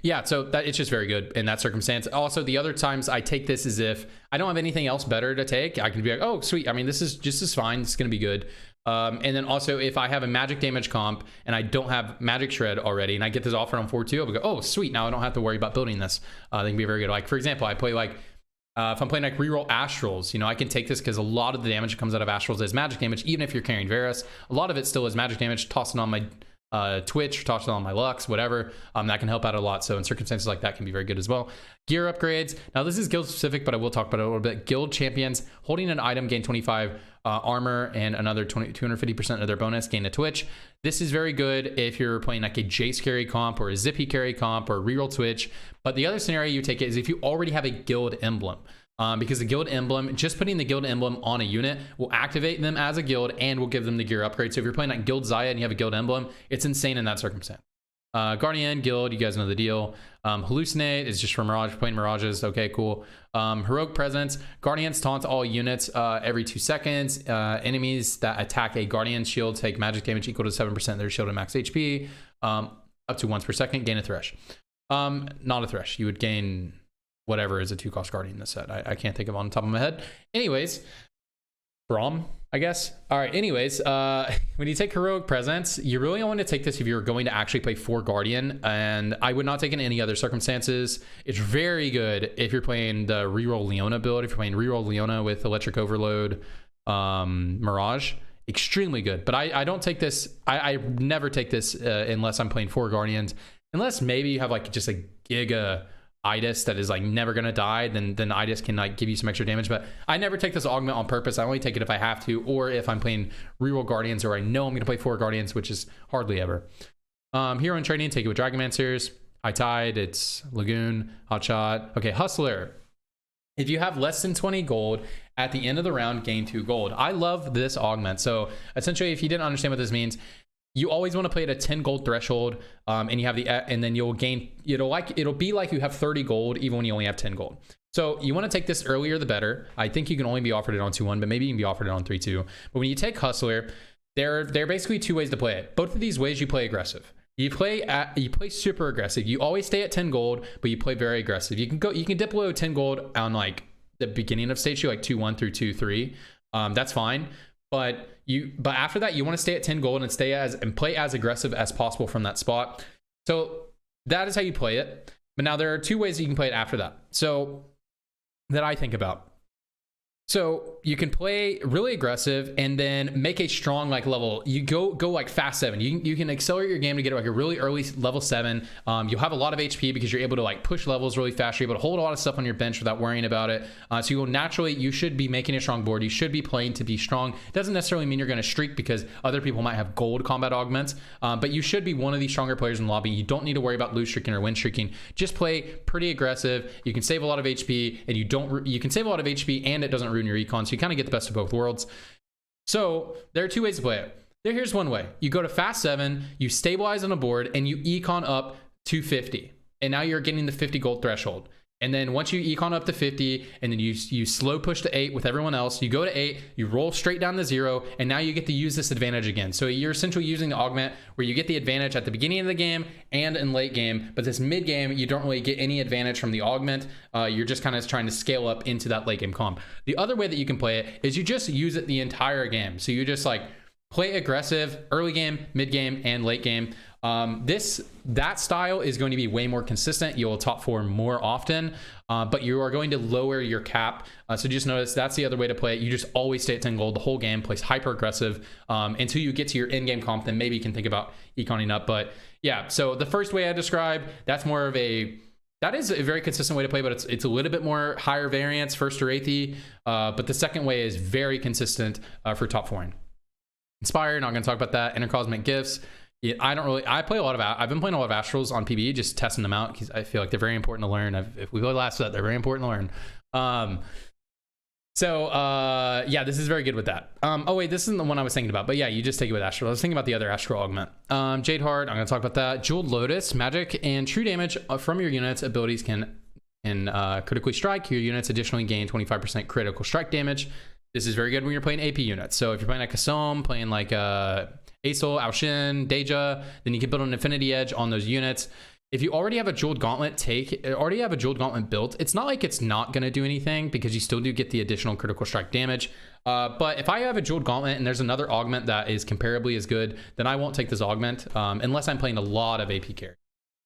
Yeah, so it's just very good in that circumstance. Also, the other times I take this as if I don't have anything else better to take. I can be like, oh, sweet. I mean, this is just as fine. It's going to be good. And then also, if I have a magic damage comp and I don't have magic shred already, and I get this offer on 4-2, I'll go, oh, sweet. Now I don't have to worry about building this. They can be very good. Like, for example, I play like, if I'm playing like reroll Astrals, you know, I can take this because a lot of the damage that comes out of Astrals is magic damage, even if you're carrying Varus. A lot of it still is magic damage, tossing on my Twitch, toss it on my Lux, whatever. That can help out a lot. So in circumstances like that can be very good as well. Gear upgrades. Now this is guild specific, but I will talk about it a little bit. Guild champions holding an item gain 25 armor and another 250% of their bonus gain a Twitch. This is very good if you're playing like a Jace carry comp or a Zippy carry comp or reroll Twitch. But the other scenario you take it is if you already have a guild emblem. Because the guild emblem, just putting the guild emblem on a unit will activate them as a guild and will give them the gear upgrade. So if you're playing like Guild Zaya and you have a guild emblem, it's insane in that circumstance. Guardian, Guild, you guys know the deal. Hallucinate is just for Mirage, playing Mirages. Okay, cool. Heroic Presence, Guardians taunt all units every 2 seconds. Enemies that attack a Guardian shield take magic damage equal to 7% of their shield and max HP. Up to once per second, gain a Thresh. Not a Thresh. You would gain whatever is a 2-cost Guardian in this set. I can't think of it on the top of my head. Anyways, Braum, I guess. All right, anyways, when you take Heroic Presence, you really want to take this if you're going to actually play 4 Guardian, and I would not take it in any other circumstances. It's very good if you're playing the reroll Leona build. If you're playing reroll Leona with Electric Overload, Mirage, extremely good. But I don't take this, I never take this unless I'm playing 4 Guardians. Unless maybe you have like just a Giga Idis that is like never gonna die, then Idis can like give you some extra damage. But I never take this augment on purpose. I only take it if I have to, or if I'm playing reroll Guardians, or I know I'm gonna play 4 Guardians, which is hardly ever. Hero in training, take it with Dragonmancers. High Tide, it's Lagoon, Hotshot. Okay, Hustler. If you have less than 20 gold at the end of the round, gain 2 gold. I love this augment. So essentially, if you didn't understand what this means, you always want to play at a 10 gold threshold, and you have and then you'll gain, it'll be like you have 30 gold even when you only have 10 gold. So you want to take this earlier the better. I think you can only be offered it on 2-1, but maybe you can be offered it on 3-2. But when you take Hustler, there are basically 2 ways to play it. Both of these ways you play aggressive. You play super aggressive. You always stay at 10 gold, but you play very aggressive. You can dip below 10 gold on like the beginning of stage 2, like 2-1 through 2-3. That's fine. but after that, you want to stay at 10 gold and play as aggressive as possible from that spot. So that is how you play it. But now there are 2 ways you can play it after that. So that I think about. So you can play really aggressive and then make a strong like level. You go like fast 7. You can accelerate your game to get like a really early level 7. You'll have a lot of HP because you're able to like push levels really fast. You're able to hold a lot of stuff on your bench without worrying about it. So you should be making a strong board. You should be playing to be strong. It doesn't necessarily mean you're going to streak because other people might have gold combat augments, but you should be one of the stronger players in the lobby. You don't need to worry about lose streaking or win streaking. Just play pretty aggressive. You can save a lot of HP, and you can save a lot of HP and it doesn't ruin your econ, so you kind of get the best of both worlds. So there are 2 ways to play it. Here's one way. You go to fast 7, you stabilize on a board, and you econ up to 50, and now you're getting the 50 gold threshold. And then once you econ up to 50, and then you slow push to 8 with everyone else, you go to 8, you roll straight down to 0, and now you get to use this advantage again. So you're essentially using the augment where you get the advantage at the beginning of the game and in late game, but this mid game, you don't really get any advantage from the augment. You're just kind of trying to scale up into that late game comp. The other way that you can play it is you just use it the entire game. So you just like play aggressive early game, mid game, and late game. That style is going to be way more consistent. You will top 4 more often, but you are going to lower your cap. So just notice that's the other way to play it. You just always stay at 10 gold the whole game, plays hyper aggressive until you get to your in game comp. Then maybe you can think about econing up. But yeah, so the first way I described, that is a very consistent way to play, but it's a little bit more higher variance, first or 8th. But the second way is very consistent for top 4ing. Inspire, not going to talk about that. Intercosmic gifts. Yeah, I've been playing a lot of astrals on PBE, just testing them out because I feel like they're very important to learn. If we go last set, they're very important to learn. Yeah, this is very good with that. Oh wait, this isn't the one I was thinking about, but yeah, you just take it with astral. I was thinking about the other astral augment. Jade Heart, I'm going to talk about that. Jeweled Lotus, magic and true damage from your units abilities can critically strike. Your units additionally gain 25% critical strike damage. This is very good when you're playing AP units. So if you're playing like Kassom, playing like Aesol, Aoshin, Deja, then you can build an Infinity Edge on those units. If you already have a Jeweled Gauntlet built, it's not like it's not going to do anything because you still do get the additional critical strike damage. But if I have a Jeweled Gauntlet and there's another augment that is comparably as good, then I won't take this augment unless I'm playing a lot of AP carry.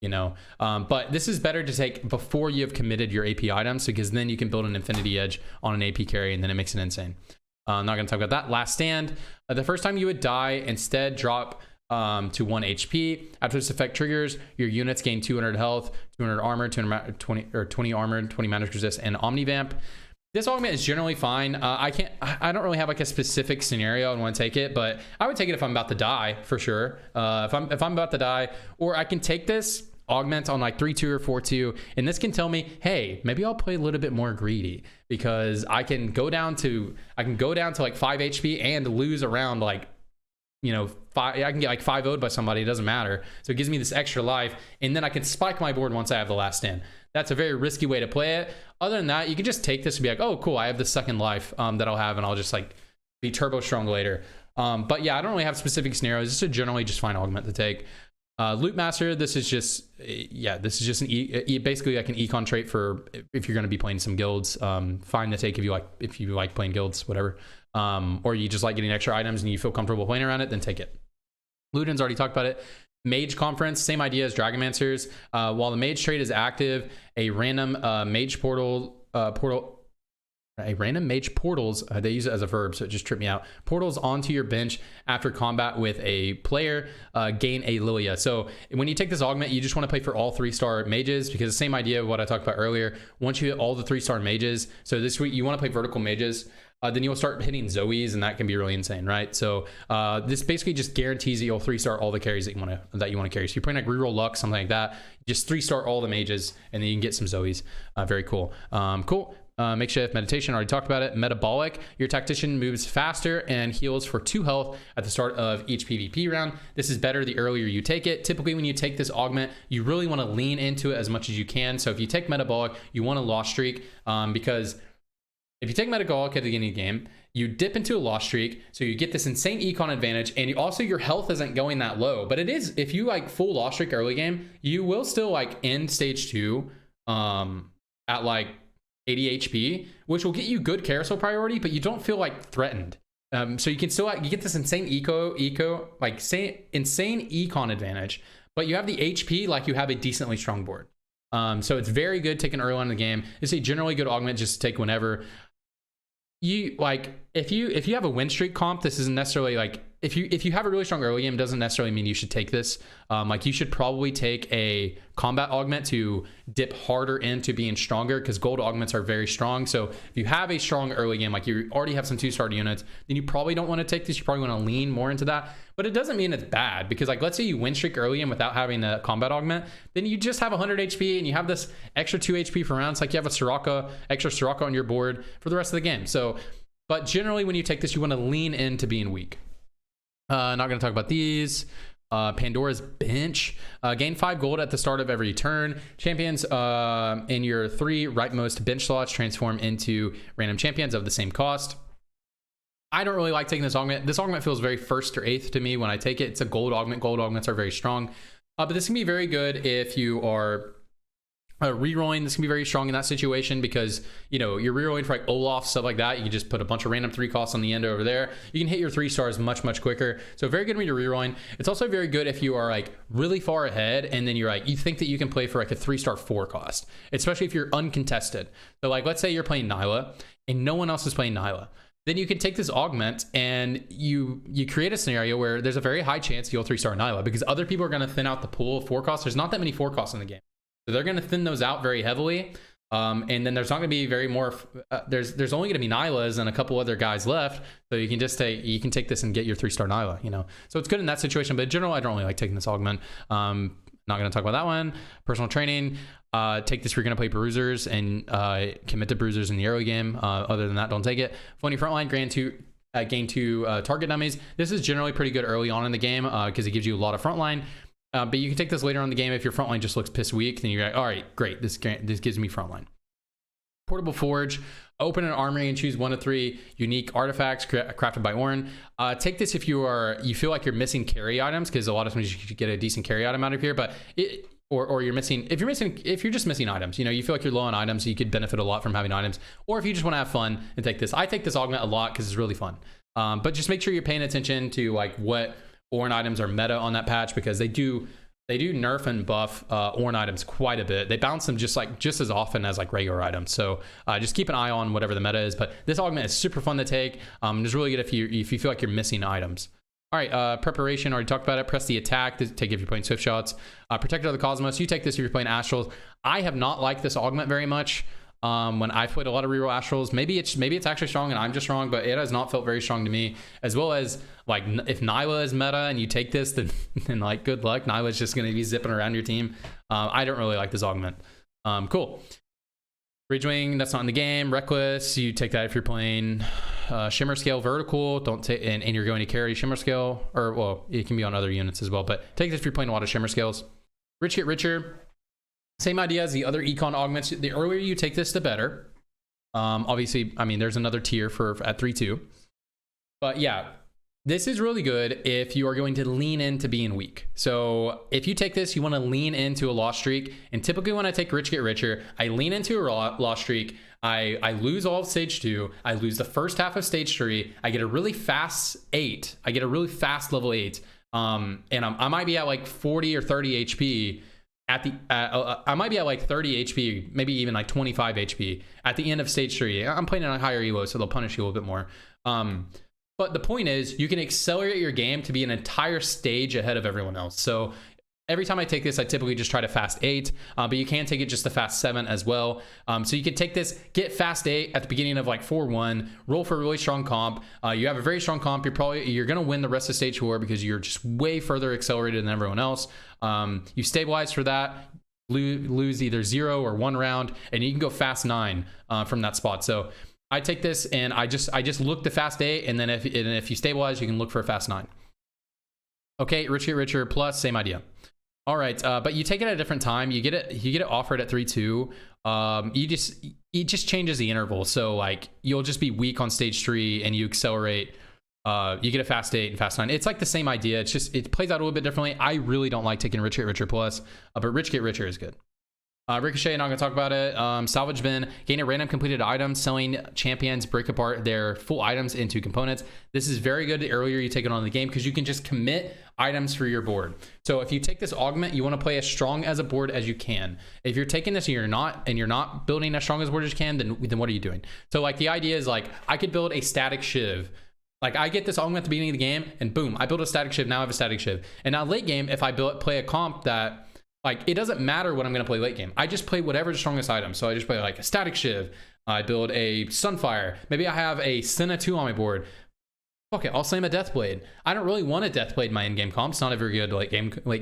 But this is better to take before you have committed your AP items because then you can build an Infinity Edge on an AP carry and then it makes it insane. I'm not going to talk about that. Last Stand. The first time you would die, instead drop to 1 HP. After this effect triggers, your units gain 200 health, 200 armor, 20 armor, 20 magic resist, and Omnivamp. This augment is generally fine. I don't really have like a specific scenario I want to take it, but I would take it if I'm about to die for sure. If I'm about to die, or I can take this augment on like 3-2 or 4-2, and this can tell me, hey, maybe I'll play a little bit more greedy because I can go down to like 5 HP and lose around like, I can get like 5-0'd by somebody, it doesn't matter. So it gives me this extra life, and then I can spike my board once I have the last stand. That's a very risky way to play it. Other than that, you can just take this and be like, oh cool, I have the second life that I'll have, and I'll just like be turbo strong later. But yeah, I don't really have specific scenarios. This is generally just fine augment to take. Loot Master, this is just basically like an econ trait for if you're going to be playing some guilds. Fine to take if you like playing guilds, whatever. Or you just like getting extra items and you feel comfortable playing around it, then take it. Luden's already talked about it. Mage Conference, same idea as Dragomancers. While the Mage trait is active, a random Mage portals, they use it as a verb, so it just tripped me out. Portals onto your bench after combat with a player, gain a Lilia. So when you take this augment, you just want to play for all 3-star mages because the same idea of what I talked about earlier. Once you hit all the 3-star mages, so this week you want to play vertical mages, then you'll start hitting Zoes, and that can be really insane, right? So this basically just guarantees that you'll 3-star all the carries that you want to carry. So you're playing like reroll luck, something like that. Just 3-star all the mages, and then you can get some Zoes. Very cool. Cool. Makeshift meditation, already talked about it. Metabolic, your tactician moves faster and heals for 2 health at the start of each PvP round. This is better the earlier you take it. Typically when you take this augment, you really want to lean into it as much as you can. So if you take metabolic, you want a loss streak, because if you take metabolic at the beginning of the game, you dip into a loss streak, so you get this insane econ advantage, and also your health isn't going that low. But it is, if you like full loss streak early game, you will still like end stage 2 at like 80 HP, which will get you good carousel priority, but you don't feel like threatened So you can still, you get this insane insane econ advantage, but you have the HP like you have a decently strong board. So it's very good taking early on in the game. It's a generally good augment just to take whenever. You like if you have a win streak comp, this isn't necessarily like if you have a really strong early game, doesn't necessarily mean you should take this. Like you should probably take a combat augment to dip harder into being stronger, because gold augments are very strong. So if you have a strong early game, like you already have some 2-star units, then you probably don't want to take this. You probably want to lean more into that. But it doesn't mean it's bad, because like let's say you win streak early game without having a combat augment, then you just have 100 HP and you have this extra 2 HP per round. It's like you have a extra Soraka on your board for the rest of the game. So, but generally when you take this, you want to lean into being weak. Not going to talk about these. Pandora's bench. Gain 5 gold at the start of every turn. Champions in your 3 rightmost bench slots transform into random champions of the same cost. I don't really like taking this augment. This augment feels very 1st or 8th to me when I take it. It's a gold augment. Gold augments are very strong. But this can be very good if you are rerolling. This can be very strong in that situation, because you know you're rerolling for like Olaf, stuff like that. You can just put a bunch of random 3 costs on the end over there. You can hit your 3 stars much quicker. So very good when you're rerolling. It's also very good if you are like really far ahead and then you're like, you think that you can play for like a 3-star 4 cost, especially if you're uncontested. So like let's say you're playing Nyla and no one else is playing Nyla. Then you can take this augment and you create a scenario where there's a very high chance you'll 3-star Nyla, because other people are going to thin out the pool of 4 costs. There's not that many 4 costs in the game. So they're going to thin those out very heavily. And then there's not going to be very more. There's only going to be Nylas and a couple other guys left. So you can just take this and get your 3-star Nyla, you know. So it's good in that situation. But in general, I don't really like taking this augment. Not going to talk about that one. Personal training. Take this if you're going to play bruisers and commit to bruisers in the early game. Other than that, don't take it. Phony frontline, gain 2 target dummies. This is generally pretty good early on in the game because it gives you a lot of frontline. But you can take this later on in the game if your frontline just looks piss weak. Then you're like, all right, great. This gives me frontline. Portable Forge. Open an armory and choose 1 of 3 unique artifacts crafted by Orin. Take this if you feel like you're missing carry items, because a lot of times you could get a decent carry item out of here. But or you're missing, if you're just missing items, you know, you feel like you're low on items, you could benefit a lot from having items. Or if you just want to have fun and take this. I take this augment a lot because it's really fun. But just make sure you're paying attention to like what Orin items are meta on that patch, because they do nerf and buff Orin items quite a bit. They bounce them just as often as like regular items. So just keep an eye on whatever the meta is. But this augment is super fun to take. It's really good if you feel like you're missing items. All right, preparation, already talked about it. Press the attack to take if you're playing Swift Shots. Protector of the Cosmos, you take this if you're playing Astrals. I have not liked this augment very much. When I've played a lot of reroll Astrals, maybe it's actually strong and I'm just wrong, but it has not felt very strong to me. As well as like if Nyla is meta and you take this, then like good luck. Nyla's just going to be zipping around your team. I don't really like this augment. Cool. Ridgewing, that's not in the game. Reckless, you take that if you're playing Shimmer Scale Vertical. Don't take and you're going to carry Shimmer Scale, or well, it can be on other units as well. But take this if you're playing a lot of Shimmer Scales. Rich get richer. Same idea as the other econ augments. The earlier you take this, the better. Obviously, I mean, there's another tier at 3-2. But yeah, this is really good if you are going to lean into being weak. So if you take this, you want to lean into a loss streak. And typically when I take Rich Get Richer, I lean into a loss streak. I lose all of stage 2. I lose the first half of stage 3. I get a really fast 8. I get a really fast level 8. And I might be at like 40 or 30 HP. I might be at like 30 HP, maybe even like 25 HP at the end of stage 3. I'm playing on a higher elo, so they'll punish you a little bit more. But the point is, you can accelerate your game to be an entire stage ahead of everyone else. So every time I take this, I typically just try to fast 8, but you can take it just to fast 7 as well. So you can take this, get fast 8 at the beginning of like 4-1, roll for a really strong comp. You have a very strong comp. You're going to win the rest of stage 4 because you're just way further accelerated than everyone else. You stabilize for that, lose either 0 or 1 round, and you can go fast 9 from that spot. So I take this and I just look to fast 8, and then if you stabilize, you can look for a fast 9. Okay, Rich Get Richer plus, same idea. All right, but you take it at a different time. You get it offered at 3-2. It just changes the interval. So like you'll just be weak on stage 3 and you accelerate. You get a fast 8 and fast 9. It's like the same idea. It's just it plays out a little bit differently. I really don't like taking Rich Get Richer plus, but Rich Get Richer is good. Ricochet, not gonna talk about it. Salvage bin, gain a random completed item. Selling champions break apart their full items into components. This is very good the earlier you take it on in the game, because you can just commit items for your board. So if you take this augment, you want to play as strong as a board as you can. If you're taking this and you're not building as strong as board as you can, then what are you doing? So like the idea is like I could build a static shiv. Like I get this augment at the beginning of the game, and boom, I build a static shiv. Now I have a static shiv. And now late game, if I play a comp that, like, it doesn't matter what I'm going to play late game. I just play whatever the strongest item. So I just play like a static shiv. I build a sunfire. Maybe I have a Senna 2 on my board. Okay, I'll slam a Deathblade. I don't really want a Deathblade in my in-game comp. It's not a very good late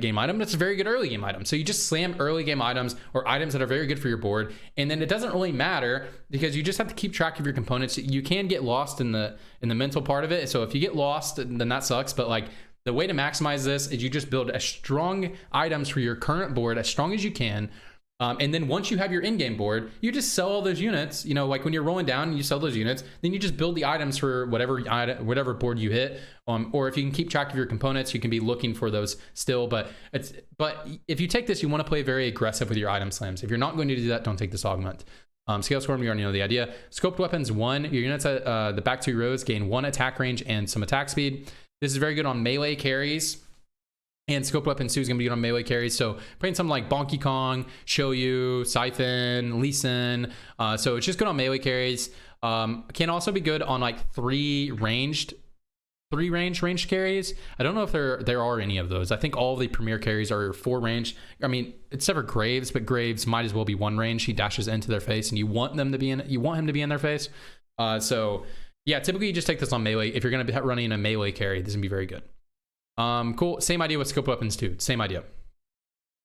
game item. It's a very good early game item. So you just slam early game items or items that are very good for your board. And then it doesn't really matter because you just have to keep track of your components. You can get lost in the mental part of it. So if you get lost, then that sucks. But like, the way to maximize this is you just build as strong items for your current board, as strong as you can. And then once you have your in-game board, you just sell all those units. You know, like when you're rolling down and you sell those units, then you just build the items for whatever board you hit. Or if you can keep track of your components, you can be looking for those still. But if you take this, you want to play very aggressive with your item slams. If you're not going to do that, don't take this augment. Scale Storm, you already know the idea. Scoped weapons 1. Your units at the back 2 rows gain 1 attack range and some attack speed. This is very good on melee carries, and Scope Weapon 2 is going to be good on melee carries. So playing something like Bonky Kong, Shoyu, Siphon, Lee Sin. So it's just good on melee carries. Can also be good on like 3 ranged carries. I don't know if there are any of those. I think all of the premier carries are 4 range. I mean, except for Graves, but Graves might as well be 1 range. He dashes into their face, and you want him to be in their face. So yeah, typically you just take this on melee. If you're going to be running a melee carry, this is going to be very good. Cool. Same idea with scope weapons too. Same idea.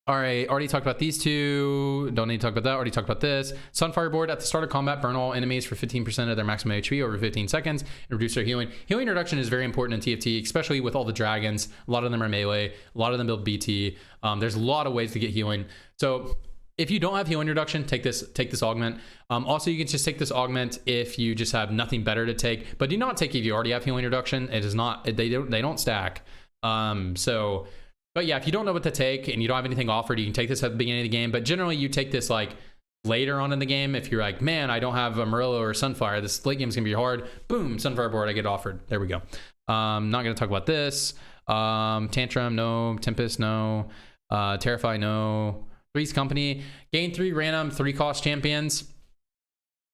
All right, already talked about these two. Don't need to talk about that. Already talked about this. Sunfire board at the start of combat, burn all enemies for 15% of their maximum HP over 15 seconds and reduce their healing. Healing reduction is very important in TFT, especially with all the dragons. A lot of them are melee. A lot of them build BT. There's a lot of ways to get healing. So if you don't have healing reduction, take this augment. Also, you can just take this augment if you just have nothing better to take, but do not take if you already have healing reduction. It is not, they don't stack. But yeah, if you don't know what to take and you don't have anything offered, you can take this at the beginning of the game. But generally, you take this like later on in the game. If you're like, man, I don't have a Murillo or Sunfire, this late game is gonna be hard. Boom, Sunfire board, I get offered. There we go. Not gonna talk about this. Tantrum, no. Tempest, no. Terrify, no. Three's Company, gain 3 random 3-cost champions.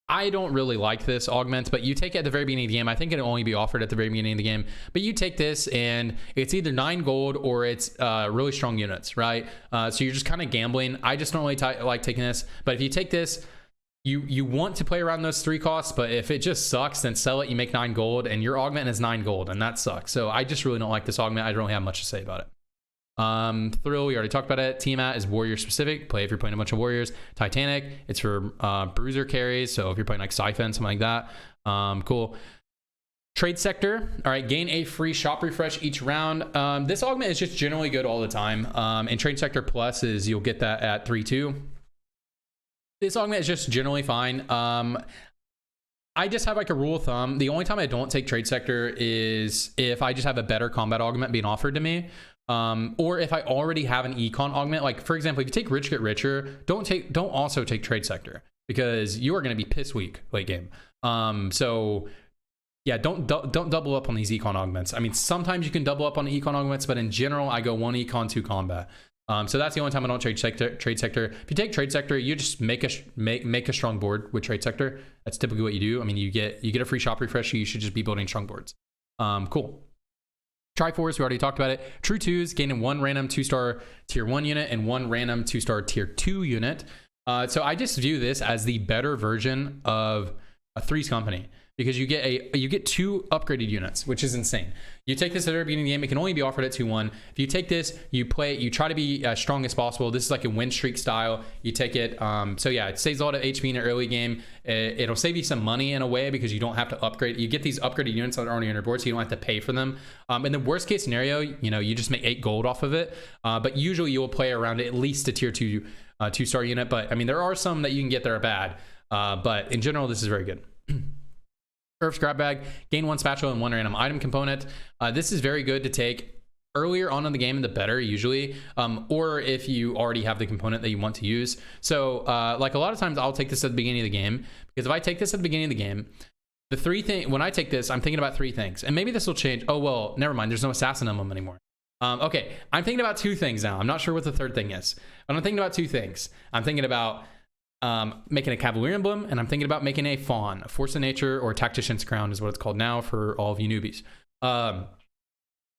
I don't really like this augment, but you take it at the very beginning of the game. I think it'll only be offered at the very beginning of the game, but you take this and it's either 9 gold or it's really strong units, right? So you're just kind of gambling. I just don't really like taking this, but if you take this, you want to play around those 3 costs, but if it just sucks, then sell it. You make 9 gold and your augment is 9 gold, and that sucks. So I just really don't like this augment. I don't really have much to say about it. Thrill, we already talked about it. Tiamat is warrior specific. Play if you're playing a bunch of warriors. Titanic, it's for bruiser carries. So if you're playing like Siphon, something like that. Cool. Trade sector. All right, gain a free shop refresh each round. This augment is just generally good all the time. And trade sector plus is you'll get that at 3-2. This augment is just generally fine. I just have like a rule of thumb. The only time I don't take trade sector is if I just have a better combat augment being offered to me. Or if I already have an econ augment, like for example, if you take rich get richer, don't also take trade sector because you are going to be piss weak late game. So yeah, don't double up on these econ augments. I mean, sometimes you can double up on the econ augments, but in general, I go 1 econ 2 combat. So that's the only time I don't trade sector. If you take trade sector, you just make a strong board with trade sector. That's typically what you do. I mean, you get a free shop refresh. So you should just be building strong boards. Cool. Triforce, we already talked about it. True 2s, gaining 1 random 2-star tier 1 unit and 1 random 2-star tier 2 unit. So I just view this as the better version of a Three's Company because you get 2 upgraded units, which is insane. You take this at the very beginning of the game, it can only be offered at 2-1. If you take this, you try to be as strong as possible. This is like a win streak style. You take it, so yeah, it saves a lot of HP in the early game. It'll save you some money in a way because you don't have to upgrade. You get these upgraded units that are on your board, so you don't have to pay for them. In the worst case scenario, you just make 8 gold off of it. But usually you will play around at least a tier 2 2-star unit. But I mean, there are some that you can get that are bad. But in general, this is very good. Earth's Grab Bag, gain 1 spatula and 1 random item component. This is very good to take earlier on in the game, the better usually, or if you already have the component that you want to use. So like a lot of times I'll take this at the beginning of the game, because if I take this at the beginning of the game, the three things, when I take this, I'm thinking about three things, and maybe this will change. Oh, well, never mind. There's no assassin emblem anymore. Okay, I'm thinking about two things now. I'm not sure what the third thing is, but I'm thinking about two things. I'm thinking about making a cavalier emblem, and I'm thinking about making a fawn, a force of nature, or tactician's crown is what it's called now for all of you newbies. So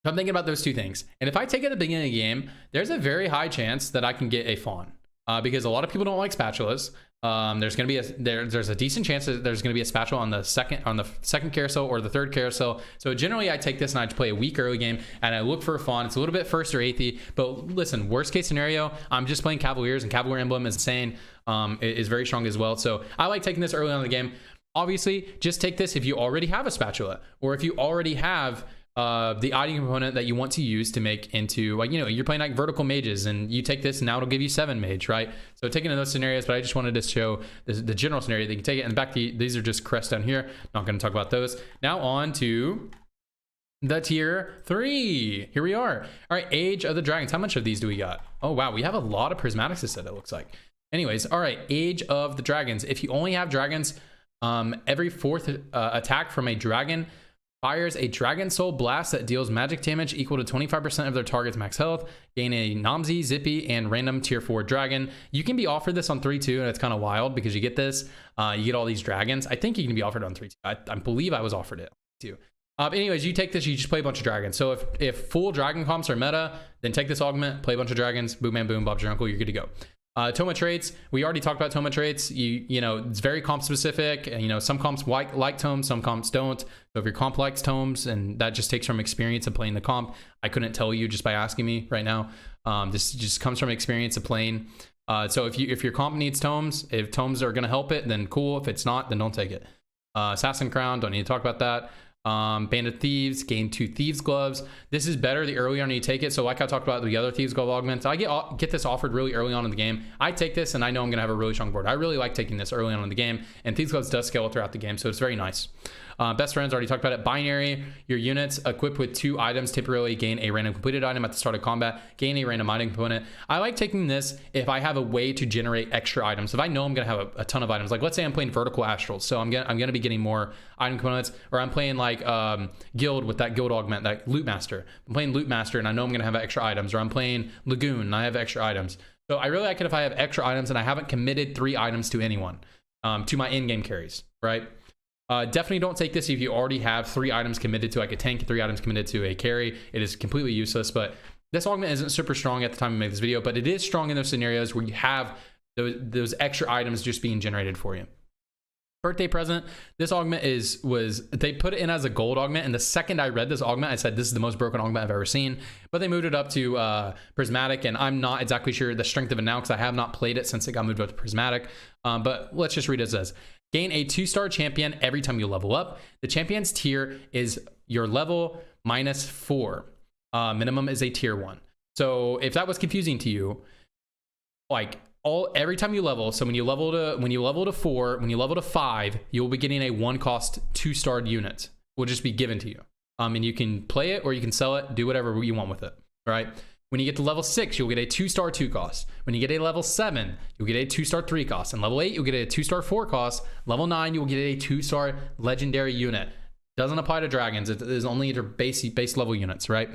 I'm thinking about those two things, and if I take it at the beginning of the game, there's a very high chance that I can get a fawn, because a lot of people don't like spatulas. There's going to be there's a decent chance that there's going to be a spatula on the second carousel or the third carousel. So generally I take this and I play a weak early game and I look for a fawn. It's a little bit first or eighth, but listen, worst case scenario, I'm just playing cavaliers, and cavalier emblem is insane. It is very strong as well. So I like taking this early on in the game. Obviously, just take this if you already have a spatula, or if you already have the item component that you want to use to make into, like, you know, you're playing like vertical mages and you take this and now it'll give you 7 mage, right? So taking in those scenarios, but I just wanted to show the general scenario that you can take it. And back to these are just crests down here. Not going to talk about those. Now on to the tier 3. Here we are. All right, Age of the Dragons. How much of these do we got? Oh wow, we have a lot of prismatics instead, it looks like. Anyways, all right, Age of the Dragons. If you only have dragons, every 4th attack from a dragon fires a Dragon Soul Blast that deals magic damage equal to 25% of their target's max health. Gain a Namzi, Zippy, and random tier 4 dragon. You can be offered this on 3-2, and it's kind of wild because you get this, you get all these dragons. I think you can be offered on 3-2. I believe I was offered it too. Anyways, you take this, you just play a bunch of dragons. So if full dragon comps are meta, then take this augment, play a bunch of dragons, boom, man, boom, Bob's your uncle, you're good to go. Toma traits, we already talked about Toma traits. You know, it's very comp specific, and you know, some comps like tomes, some comps don't. So if your comp likes tomes, and that just takes from experience of playing the comp, I couldn't tell you just by asking me right now. This just comes from experience of playing. So if your comp needs tomes, if tomes are gonna help it, then cool. If it's not, then don't take it. Assassin Crown, don't need to talk about that. Band of Thieves, gain 2 Thieves Gloves. This is better the earlier on you take it. So like I talked about the other Thieves Glove augments, I get this offered really early on in the game. I take this and I know I'm gonna have a really strong board. I really like taking this early on in the game, and Thieves Gloves does scale throughout the game, so it's very nice. Best Friends, already talked about it. Binary, your units equipped with 2 items temporarily gain a random completed item at the start of combat, gain a random item component. I like taking this if I have a way to generate extra items. If I know I'm gonna have a ton of items, like let's say I'm playing vertical astrals, so I'm gonna be getting more item components, or I'm playing like guild with that guild augment, that loot master. I'm playing loot master and I know I'm gonna have extra items, or I'm playing lagoon and I have extra items. So I really like it if I have extra items and I haven't committed 3 items to anyone, to my in-game carries, right? Definitely don't take this if you already have 3 items committed to like a tank, 3 items committed to a carry. It is completely useless. But this augment isn't super strong at the time I made this video, but it is strong in those scenarios where you have those extra items just being generated for you. Birthday present, this augment they put it in as a gold augment, and the second I read this augment, I said this is the most broken augment I've ever seen. But they moved it up to prismatic, and I'm not exactly sure the strength of it now because I have not played it since it got moved up to prismatic. But let's just read it. It says, gain a 2-star champion every time you level up. The champion's tier is your level -4. Minimum is a tier 1. So if that was confusing to you, like every time you level, so when you level to 4, when you level to 5, you'll be getting a 1-cost 2-starred unit. Will just be given to you. And you can play it or you can sell it, do whatever you want with it. All right. When you get to level 6, you'll get a 2-star 2 cost. When you get a level 7, you'll get a 2-star 3 cost. And level 8, you'll get a 2-star 4 cost. Level 9, you'll get a 2-star legendary unit. Doesn't apply to dragons. It is only their base level units, right?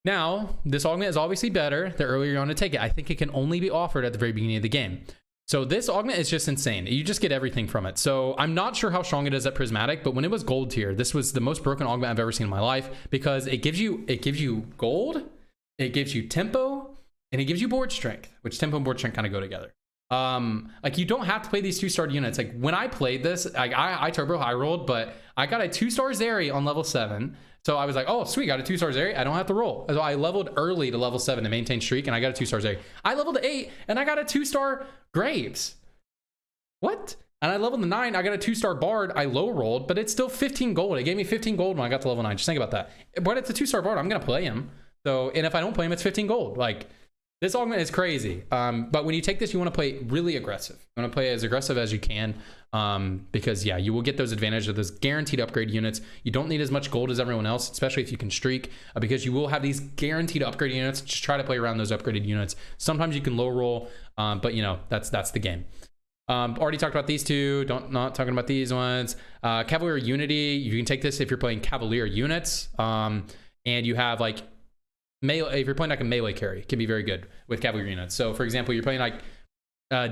Now, this augment is obviously better the earlier you're on to take it. I think it can only be offered at the very beginning of the game. So this augment is just insane. You just get everything from it. So I'm not sure how strong it is at prismatic, but when it was gold tier, this was the most broken augment I've ever seen in my life, because it gives you gold, it gives you tempo, and it gives you board strength, which tempo and board strength kind of go together. Like you don't have to play these 2-starred units. Like when I played this, I turbo high rolled, but I got a 2-star Zeri on level 7. So I was like, oh, sweet, got a 2-star Zeri. I don't have to roll. So I leveled early to level 7 to maintain streak, and I got a 2-star Zeri. I leveled to 8, and I got a 2-star Graves. What? And I leveled to 9, I got a 2-star Bard. I low rolled, but it's still 15 gold. It gave me 15 gold when I got to level 9. Just think about that. But it's a 2-star Bard. I'm going to play him. So, and if I don't play him, it's 15 gold. Like, This augment is crazy. But when you take this, you want to play really aggressive. You want to play as aggressive as you can, because yeah, you will get those advantages of those guaranteed upgrade units. You don't need as much gold as everyone else, especially if you can streak, because you will have these guaranteed upgrade units. Just try to play around those upgraded units. Sometimes you can low roll, but you know, that's the game. Already talked about these two. Not talking about these ones. Cavalier Unity. You can take this if you're playing Cavalier units, and you have like melee. If you're playing like a melee carry, it can be very good with Cavalier units. So for example, you're playing like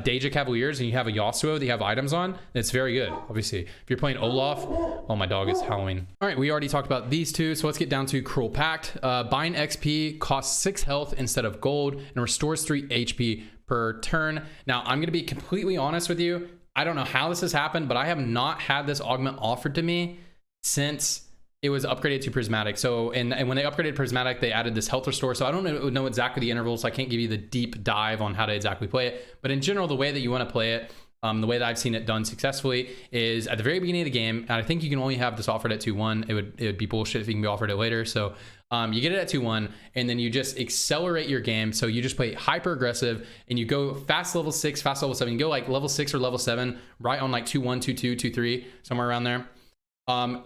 Deja Cavaliers and you have a Yasuo that you have items on, it's very good. Obviously, if you're playing Olaf, oh, my dog is howling. All right, we already talked about these two, so let's get down to Cruel Pact. Buying XP costs 6 health instead of gold and restores 3 HP per turn. Now, I'm gonna be completely honest with you. I don't know how this has happened, but I have not had this augment offered to me since it was upgraded to Prismatic. So, and when they upgraded Prismatic, they added this health restore. So I don't know exactly the intervals. So I can't give you the deep dive on how to exactly play it. But in general, the way that you want to play it, the way that I've seen it done successfully is at the very beginning of the game. And I think you can only have this offered at 2-1. It would be bullshit if you can be offered it later. So you get it at 2-1, and then you just accelerate your game. So you just play hyper aggressive, and you go fast level 6, fast level 7. You go like level 6 or level 7, right on like 2-1, 2-2, 2-3, somewhere around there.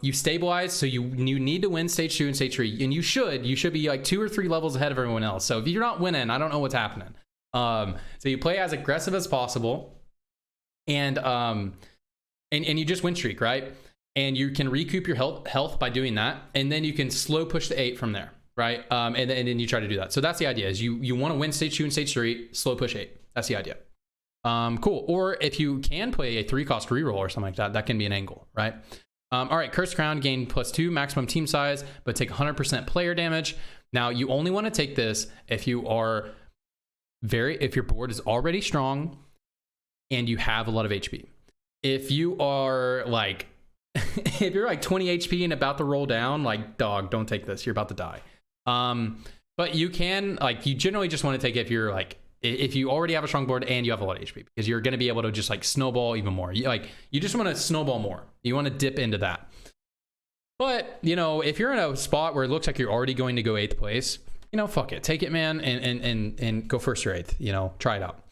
You stabilize, so you need to win stage 2 and stage 3, and you should be like 2 or 3 levels ahead of everyone else. So if you're not winning, I don't know what's happening. So you play as aggressive as possible, and you just win streak, right? And you can recoup your health by doing that, and then you can slow push to 8 from there, right? And then you try to do that. So that's the idea: is you want to win stage 2 and stage 3, slow push 8. That's the idea. Cool. Or if you can play a 3-cost reroll or something like that, that can be an angle, right? All right, Cursed Crown, gain +2 maximum team size, but take 100% player damage. Now, you only want to take this if you are if your board is already strong and you have a lot of HP. If you are like, if you're like 20 HP and about to roll down, like, dog, don't take this. You're about to die. But you can, like, you generally just want to take it if you're like, if you already have a strong board and you have a lot of HP, because you're going to be able to just like snowball even more. You just want to snowball more. You want to dip into that. But, you know, if you're in a spot where it looks like you're already going to go 8th place, you know, fuck it. Take it, man, and go 1st or 8th. You know, try it out.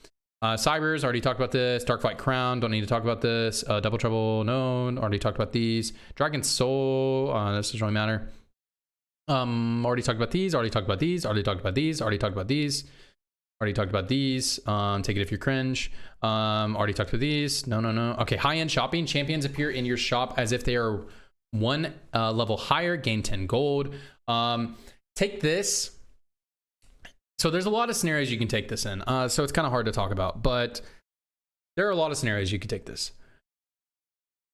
Cybers, already talked about this. Darkfight Crown, don't need to talk about this. Double Trouble, known. Already talked about these. Dragon Soul, this doesn't really matter. Already talked about these. Already talked about these. Already talked about these. Already talked about these. Already talked about these. Take it if you're cringe. Already talked about these. No. Okay, high-end shopping. Champions appear in your shop as if they are 1 level higher. Gain 10 gold. Take this. So there's a lot of scenarios you can take this in. So it's kind of hard to talk about, but there are a lot of scenarios you can take this.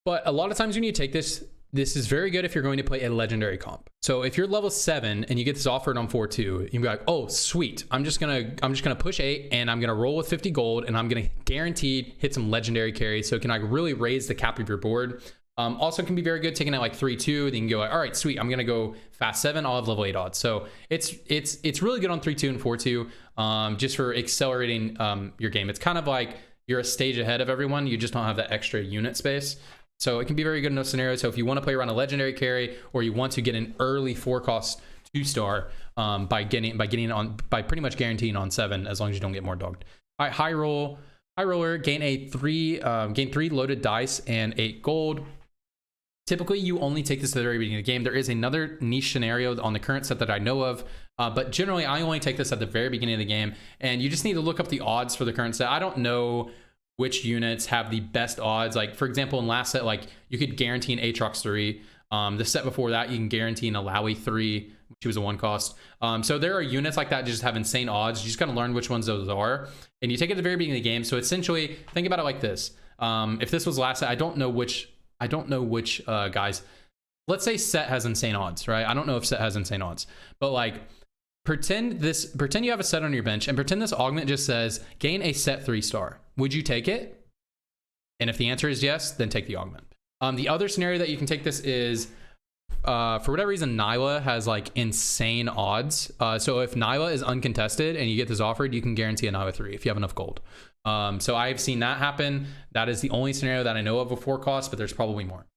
But a lot of times when you take this, this is very good if you're going to play a legendary comp. So if you're level 7 and you get this offered on 4-2, you can be like, oh, sweet. I'm just gonna push 8 and I'm gonna roll with 50 gold and I'm gonna guaranteed hit some legendary carries. So it can like really raise the cap of your board. Also can be very good taking out like 3-2. Then you can go like, all right, sweet. I'm gonna go fast 7. I'll have level 8 odds. So it's really good on 3-2 and 4-2, just for accelerating your game. It's kind of like you're a stage ahead of everyone. You just don't have that extra unit space. So it can be very good in those scenarios. So if you want to play around a legendary carry, or you want to get an early 4-cost 2-star by pretty much guaranteeing on 7, as long as you don't get more dogged. All right, high roller, gain 3 loaded dice and 8 gold. Typically, you only take this at the very beginning of the game. There is another niche scenario on the current set that I know of, but generally, I only take this at the very beginning of the game. And you just need to look up the odds for the current set. I don't know which units have the best odds. Like, for example, in last set, like, you could guarantee an Aatrox 3. The set before that, you can guarantee an Alawi 3, which was a 1-cost. So there are units like that that just have insane odds. You just gotta learn which ones those are. And you take it at the very beginning of the game. So essentially, think about it like this. If this was last set, I don't know which guys. Let's say set has insane odds, right? I don't know if set has insane odds. But like, pretend you have a set on your bench, and pretend this augment just says, gain a set 3-star. Would you take it? And if the answer is yes, then take the augment. The other scenario that you can take this is, for whatever reason, Nyla has like insane odds. So if Nyla is uncontested and you get this offered, you can guarantee a Nyla 3 if you have enough gold. So I've seen that happen. That is the only scenario that I know of a 4-cost, but there's probably more.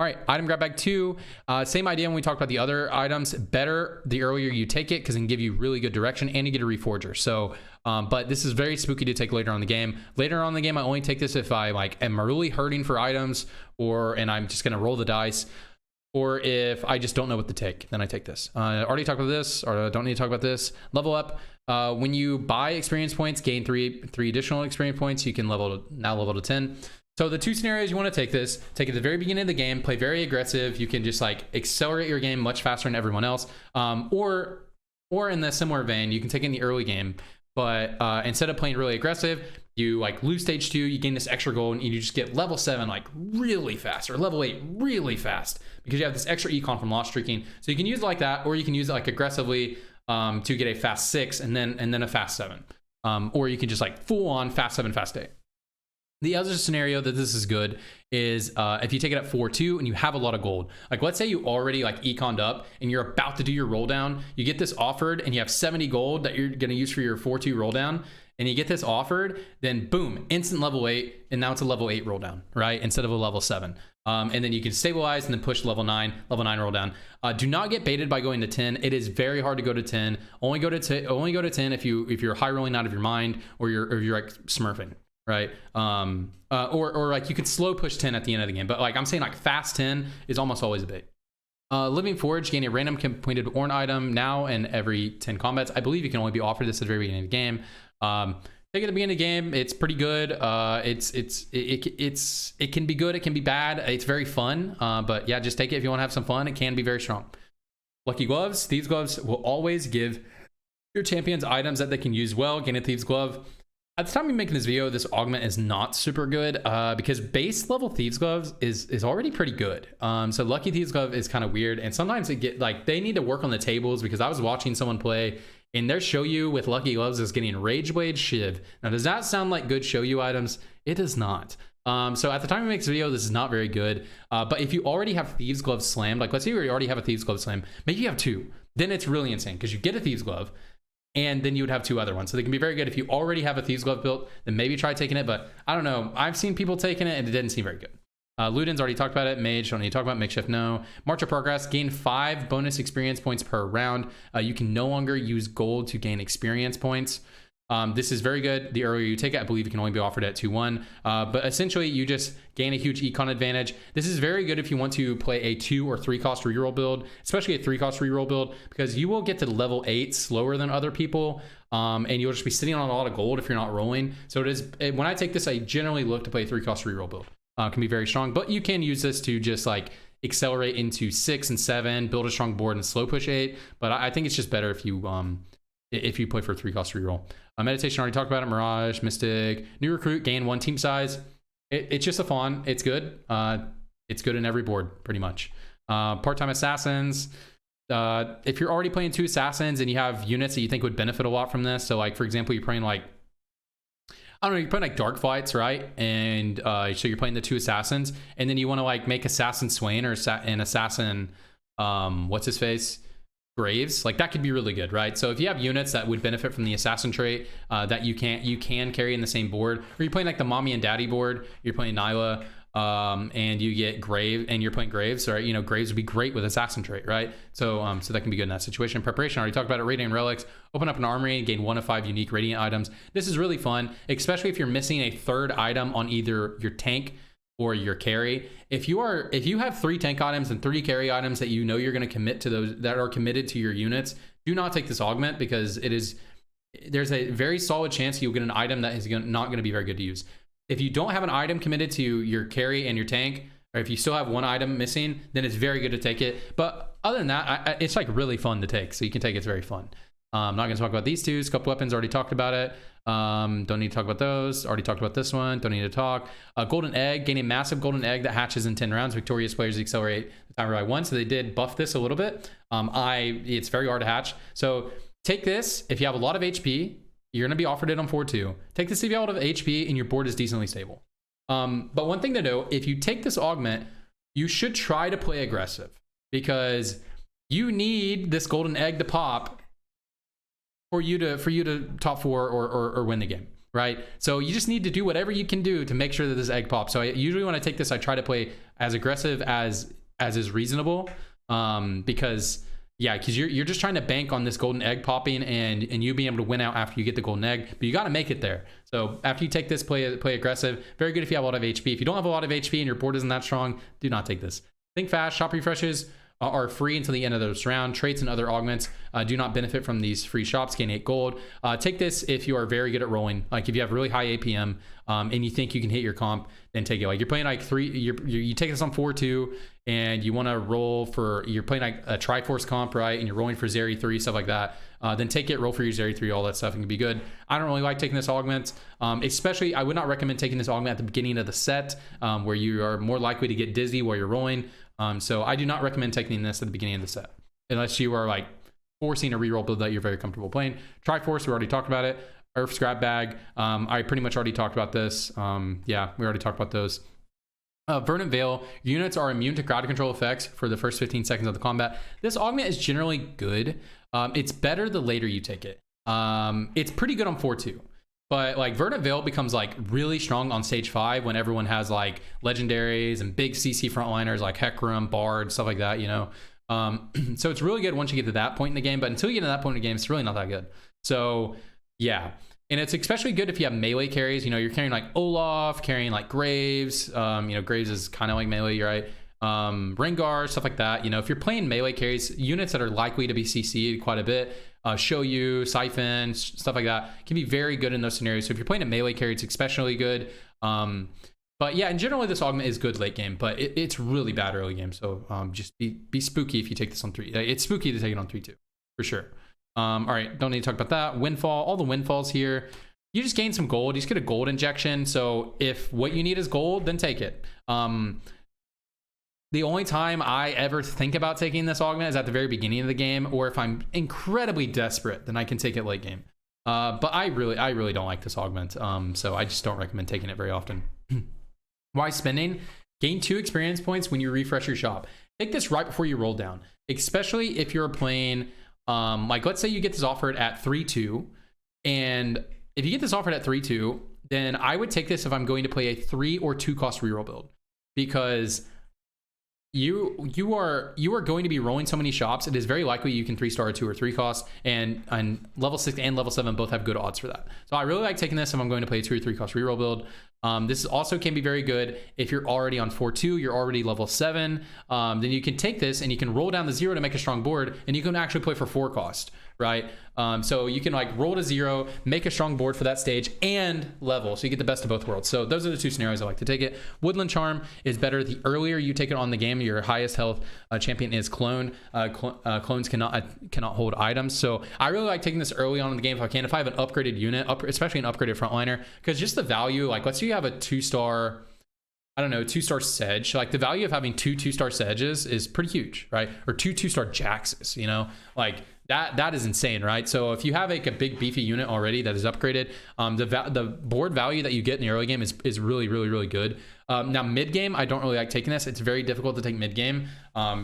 All right, item grab bag 2, same idea when we talked about the other items. Better the earlier you take it because it can give you really good direction and you get a reforger. So, but this is very spooky to take later on in the game. Later on in the game, I only take this if I like am really hurting for items and I'm just gonna roll the dice, or if I just don't know what to take, then I take this. Already talked about this, or don't need to talk about this. Level up. When you buy experience points, gain three additional experience points. You can level to 10. So the 2 scenarios you want to take it at the very beginning of the game, play very aggressive. You can just like accelerate your game much faster than everyone else. Or in the similar vein, you can take it in the early game, but instead of playing really aggressive, you like lose stage 2, you gain this extra gold, and you just get level 7 like really fast, or level 8 really fast, because you have this extra econ from lost streaking. So you can use it like that, or you can use it like aggressively to get a fast 6 and then a fast 7. Or you can just like full on fast 7, fast 8. The other scenario that this is good is if you take it at 4-2 and you have a lot of gold. Like let's say you already like econed up and you're about to do your roll down. You get this offered and you have 70 gold that you're going to use for your 4-2 roll down. And you get this offered, then boom, instant level 8. And now it's a level 8 roll down, right? Instead of a level 7. And then you can stabilize and then push level 9 roll down. Do not get baited by going to 10. It is very hard to go to 10. Only go to 10 if you're high rolling out of your mind, or you're like smurfing. Right? Or like you could slow push 10 at the end of the game, but like I'm saying, like fast 10 is almost always a bait. Living Forge, gain a random completed Orn item now and every 10 combats. I believe you can only be offered this at the very beginning of the game. Take it at the beginning of the game. It's pretty good. It can be good. It can be bad. It's very fun. But yeah, just take it if you want to have some fun. It can be very strong. Lucky Gloves. Thieves Gloves will always give your champions items that they can use well. Gain a Thieves Glove. At the time of making this video, this augment is not super good because base level Thieves Gloves is already pretty good. So Lucky Thieves Glove is kind of weird, and sometimes they need to work on the tables, because I was watching someone play and their Shoyu with Lucky Gloves is getting Rage Blade Shiv. Now, does that sound like good Shoyu items? It does not. So at the time of making this video, this is not very good. But if you already have Thieves Glove slammed, like let's say you already have a Thieves Glove slam, maybe you have 2, then it's really insane because you get a Thieves Glove, and then you would have 2 other ones. So they can be very good. If you already have a Thieves Glove built, then maybe try taking it. But I don't know. I've seen people taking it and it didn't seem very good. Luden's already talked about it. Mage, don't need to talk about. Makeshift, no. March of Progress, gain 5 bonus experience points per round. You can no longer use gold to gain experience points. This is very good. The earlier you take it, I believe it can only be offered at 2-1. But essentially, you just gain a huge econ advantage. This is very good if you want to play a 2 or 3 cost reroll build, especially a 3 cost reroll build, because you will get to level 8 slower than other people. And you'll just be sitting on a lot of gold if you're not rolling. So when I take this, I generally look to play a 3 cost reroll build. Can be very strong, but you can use this to just like accelerate into 6 and 7, build a strong board and slow push 8. But I think it's just better if you play for a 3 cost reroll. Meditation, already talked about it. Mirage, Mystic, New Recruit, gain 1 team size. It's just a fawn. It's good. It's good in every board, pretty much. Part-time Assassins. If you're already playing 2 Assassins and you have units that you think would benefit a lot from this, so like, for example, you're playing like, I don't know, you're playing like Dark Flights, right? And so you're playing the 2 Assassins, and then you want to like make Assassin Swain or an Assassin, what's his face? Graves, like that could be really good, right? So if you have units that would benefit from the assassin trait that you can carry in the same board, or you're playing like the mommy and daddy board, you're playing Nyla, and you get Grave, and you're playing Graves, or Graves would be great with assassin trait, right? So so that can be good in that situation. Preparation, I already talked about it. Radiant Relics, open up an armory and gain 1 of 5 unique radiant items. This is really fun, especially if you're missing a 3rd item on either your tank or your carry. If you have 3 tank items and 3 carry items that you know you're going to commit to, those that are committed to your units, do not take this augment, because there's a very solid chance you'll get an item that is not going to be very good to use. If you don't have an item committed to your carry and your tank, or if you still have 1 item missing, then it's very good to take it. But other than that, it's like really fun to take, so you can take it. It's very fun. I'm not going to talk about these 2. Scope weapons, already talked about it. Don't need to talk about those. Already talked about this one. Don't need to talk. Golden Egg, gain a massive golden egg that hatches in 10 rounds. Victorious players accelerate the timer by 1. So they did buff this a little bit. It's very hard to hatch. So take this if you have a lot of HP. You're going to be offered it on 4-2. Take this if you have a lot of HP and your board is decently stable. But one thing to know, if you take this augment, you should try to play aggressive, because you need this golden egg to pop for you to top 4 or win the game. right? So you just need to do whatever you can do to make sure that this egg pops. So I usually when I take this, I try to play as aggressive as is reasonable, because you're just trying to bank on this golden egg popping and you being able to win out after you get the golden egg, but you got to make it there. So after you take this, play aggressive. Very good if you have a lot of HP. If you don't have a lot of HP and your board isn't that strong, do not take this. Think fast. Shop refreshes are free until the end of this round. Traits and other augments do not benefit from these free shops. Gain 8 gold. Take this if you are very good at rolling. Like if you have really high APM and you think you can hit your comp, then take it. Like you're playing like you take this on 4-2 and you want to roll for, you're playing like a Triforce comp, right? And you're rolling for Zeri 3, stuff like that. Then take it, roll for your Zeri 3, all that stuff, and can be good. I don't really like taking this augment. Especially, I would not recommend taking this augment at the beginning of the set, where you are more likely to get dizzy while you're rolling. So I do not recommend taking this at the beginning of the set, unless you are like forcing a reroll build that you're very comfortable playing. Triforce, we already talked about it. Earth Scrap Bag, I pretty much already talked about this. Yeah, we already talked about those. Verdant Veil, units are immune to crowd control effects for the first 15 seconds of the combat. This augment is generally good. It's better the later you take it. It's pretty good on 4-2. But like Verdant Veil becomes like really strong on stage 5 when everyone has like legendaries and big CC frontliners like Hecarim, Bard, stuff like that, you know. So it's really good once you get to that point in the game, but until you get to that point in the game, it's really not that good. So yeah. And it's especially good if you have melee carries. You know, you're carrying like Olaf, carrying like Graves. You know, Graves is kind of like melee, right? Rengar, stuff like that. You know, if you're playing melee carries, units that are likely to be CC'd quite a bit, Show You, Siphon, stuff like that, can be very good in those scenarios. So if you're playing a melee carry, it's especially good. But yeah, and generally this augment is good late game, but it's really bad early game. So just be spooky if you take this on 3. It's spooky to take it on 3-2 for sure. All right, don't need to talk about that. Windfall, all the windfalls here. You just gain some gold. You just get a gold injection. So if what you need is gold, then take it. The only time I ever think about taking this augment is at the very beginning of the game, or if I'm incredibly desperate, then I can take it late game. But I really don't like this augment. So I just don't recommend taking it very often. Why spending? Gain 2 experience points when you refresh your shop. Take this right before you roll down, especially if you're playing, like let's say you get this offered at 3-2, and if you get this offered at 3-2, then I would take this if I'm going to play a 3 or 2 cost reroll build, because you are going to be rolling so many shops. It is very likely you can 3-star a 2 or 3 cost, and level 6 and level 7 both have good odds for that. So I really like taking this if I'm going to play a 2 or 3 cost reroll build. This also can be very good if you're already on 4-2, you're already level 7. Then you can take this and you can roll down to 0 to make a strong board, and you can actually play for 4 cost, right? So you can like roll to 0, make a strong board for that stage, and level, so you get the best of both worlds. So those are the 2 scenarios I like to take it. Woodland Charm is better the earlier you take it on the game. Your highest health champion is Clone. Clones cannot hold items, so I really like taking this early on in the game if I can. If I have an upgraded unit, especially an upgraded frontliner, because just the value, like let's say you have a 2-star, I don't know, 2-star Sedge, like the value of having 2 2-star Sedges is pretty huge, right? Or 2 2-star Jaxes, you know, like that is insane, right? So if you have like a big beefy unit already that is upgraded, the board value that you get in the early game is really good. Now mid game, I don't really like taking this. It's very difficult to take mid game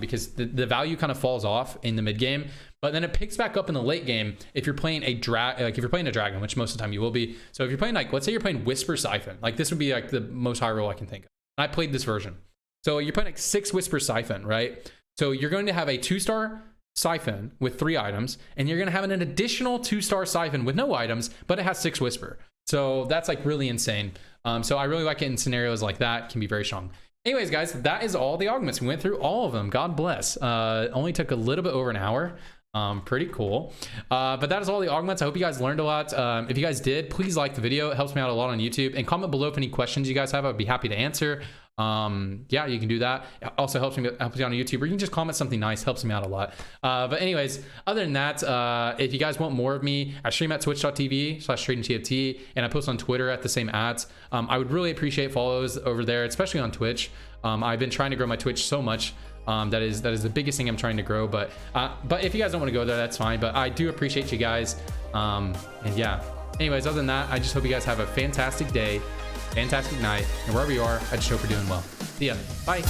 because the value kind of falls off in the mid game, but then it picks back up in the late game if you're playing a if you're playing a dragon, which most of the time you will be. So if you're playing like, let's say you're playing Whisper Siphon, like this would be like the most high roll I can think of. I played this version. So you're playing like 6 Whisper Siphon, right? So you're going to have a 2-star Siphon with 3 items, and you're going to have an additional 2-star Siphon with no items, but it has 6 Whisper. So that's like really insane. So I really like it in scenarios like that. It can be very strong. Anyways, guys, that is all the augments. We went through all of them. God bless. Only took a little bit over an hour. Pretty cool. But that is all the augments. I hope you guys learned a lot. If you guys did, please like the video. It helps me out a lot on YouTube, and comment below if any questions you guys have. I'd be happy to answer. Yeah, you can do that. It also helps me out on YouTube, or you can just comment something nice. Helps me out a lot. But anyways, other than that, if you guys want more of me, I stream at twitch.tv/TradingTFT, and I post on Twitter at the same @. I would really appreciate follows over there, especially on Twitch. I've been trying to grow my Twitch so much. That is the biggest thing I'm trying to grow, but if you guys don't want to go there, that's fine, but I do appreciate you guys. And yeah, anyways, other than that, I just hope you guys have a fantastic day, fantastic night, and wherever you are, I just hope you're doing well. See ya. Bye.